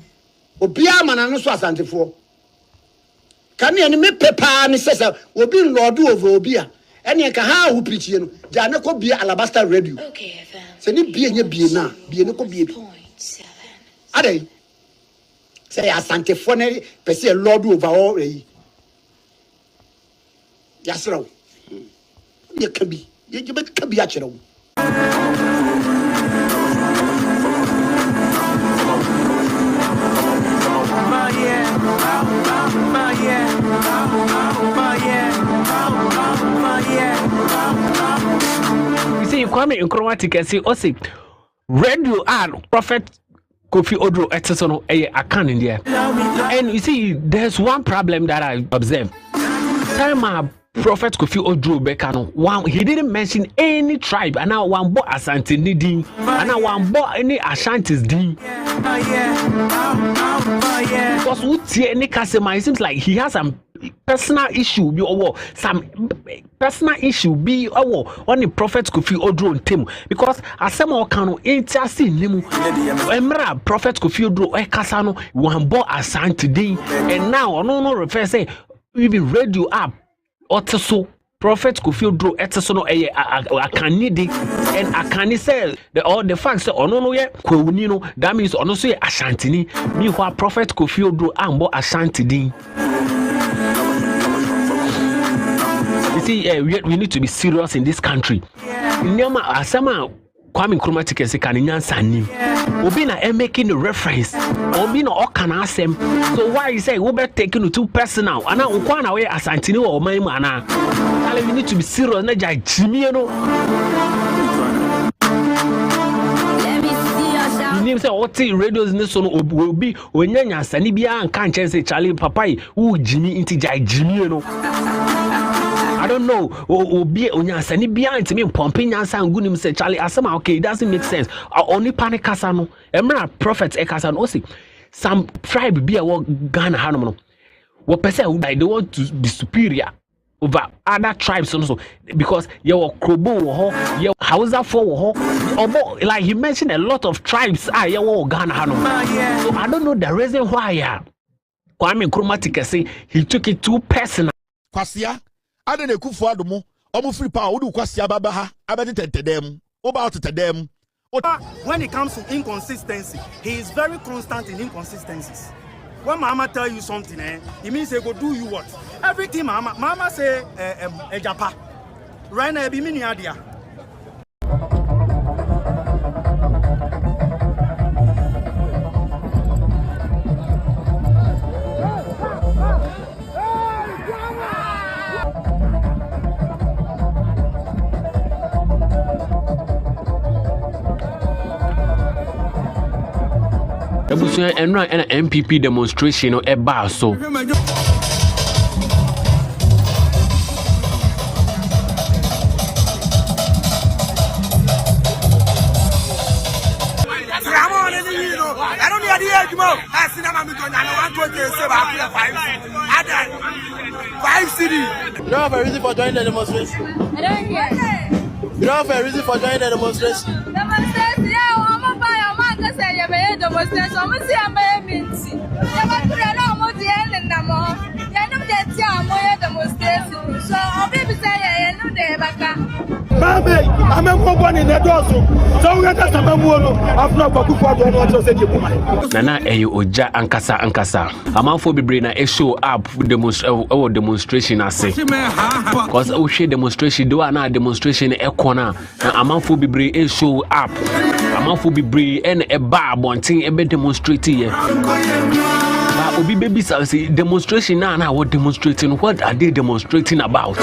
obi amana no so asantifo can you me paper ni says will be Lord over Obia? And you can have who preach you. Jana could be alabaster radio. Okay, say ni be na be no could be. Ade say asante phone per se Lord over all. Yes, no. You can be. You can be actually. You see, Kwame Nkrumah can see also radio and Prophet Kofi Odro Etsono a can in there. And you see, there's one problem that I observed. Time Prophet Kofi Odro Bekano, one he didn't mention any tribe, and now one bought Asante Nidin, and now one bought any Ashantis Din. Because with any customer, it seems like he has some personal issue be some personal issue be on the Prophet Kofi Odro team, because as some can interest in him emra Prophet Kofi Odro Kasano one bought Asante Din, and now no refer say even radio up also Prophet Kofi Odro Etsono akanidi and akani say the facts no ye kwunino that means ono so ye Ashantini me who Prophet Kofi Odro ambo Ashanti Din. You see, we need to be serious in this country. Nyama asama Kwame Nkrumah tikesi kaninya sani. Obi na making a reference. Obi na okana asem. So why you say we be taking it too personal? Ana unkwa na we Asantini or maimu ana. We need to be serious. Na jai Jimmy no. Name say oti radios ne so no obi onyanya sani bia anka nchen say Charlie papai who Jimmy inti jai Jimmy no. I don't know. Obi onyasani bia ntimi pumping nyansa ngunim say Charlie asema okay, it doesn't make sense. Only panic kasa no. Emra prophets e kasa no say some tribe bia wo Ghana hanom no. Wo person they want to be superior over other tribes also, because you were Krobo wo ho, you Hausa for wo ho. Like he mentioned a lot of tribes you wo Ghana hanom. So I don't know the reason why Kwame Nkrumah say he took it too personal. Kwasia Ade ne kufu adomo Almost free power. Udu kwasi ababaha. Abadi them. About them. When it comes to inconsistency, he is very constant in inconsistencies. When Mama tell you something, it means they go do you what? Everything Mama say Ejapa. Right now, be mini idea. Ebusu enra na MPP demonstration no eba so. I don't need the age more. I see them. I'm going to 5 city. You don't have a reason for joining the demonstration. I don't hear. You don't have a reason for joining the demonstration. Demonstration, yeah. I'm a buyer. I'm going to say you're a demonstration. I'm going to say I'm a minty. You're going to know more the end and I'm more. You know that you're more demonstration. So I'll be saying, you know, they're back. Mame, I'm a woman in the dozo. So we got to have a woman. I've not got to go to the woman. Nana eyo oja ankasa. Amanfo bebre na e show up demonstration ase. Cause we share demonstration do na demonstration e kona. Amanfo bebre e show up. Amanfo bebre en e ba abonten e be demonstrate here. But obi baby say demonstration na what demonstrating? What are they demonstrating about?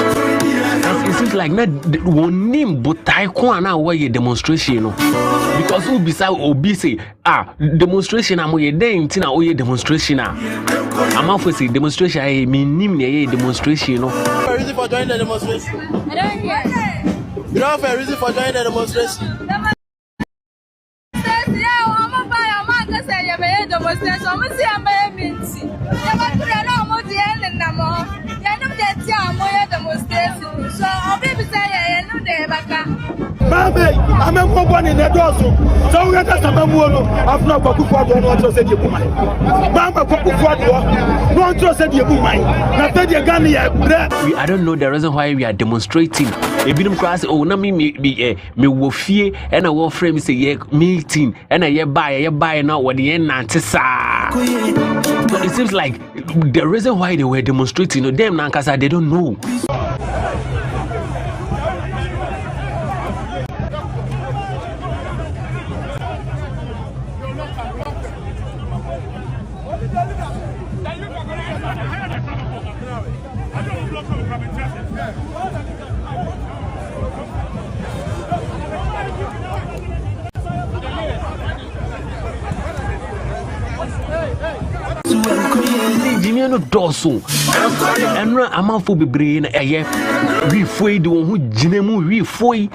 It seems like not one name but taekwondo na why demonstration because who beside obi say demonstration am ye den tina oye demonstration am afo say demonstration I mean nim na demonstration no. A reason for joining the demonstration. I don't hear. You don't have a reason for joining the demonstration. Yeah, I'm a buyer. I'm going to say you're a demonstration. I'm going to say I'm a minty. You're going to know more the end and I'm more. You know that you're more demonstration. So I'll be saying, you know, they're back. Mame, I'm a woman in the dozo. So we got to have a woman. I've not got to go to the woman. Mama, no trust the woman. I don't know the reason why we are demonstrating. If you don't cross, oh, na me wo fie and a war frame say ye meeting and a buy now what the end antisa. But it seems like the reason why they were demonstrating, them nankasa they don't know. Jimmy no doso enra amanfo bebre na eye we foi de won hu ginemu we foi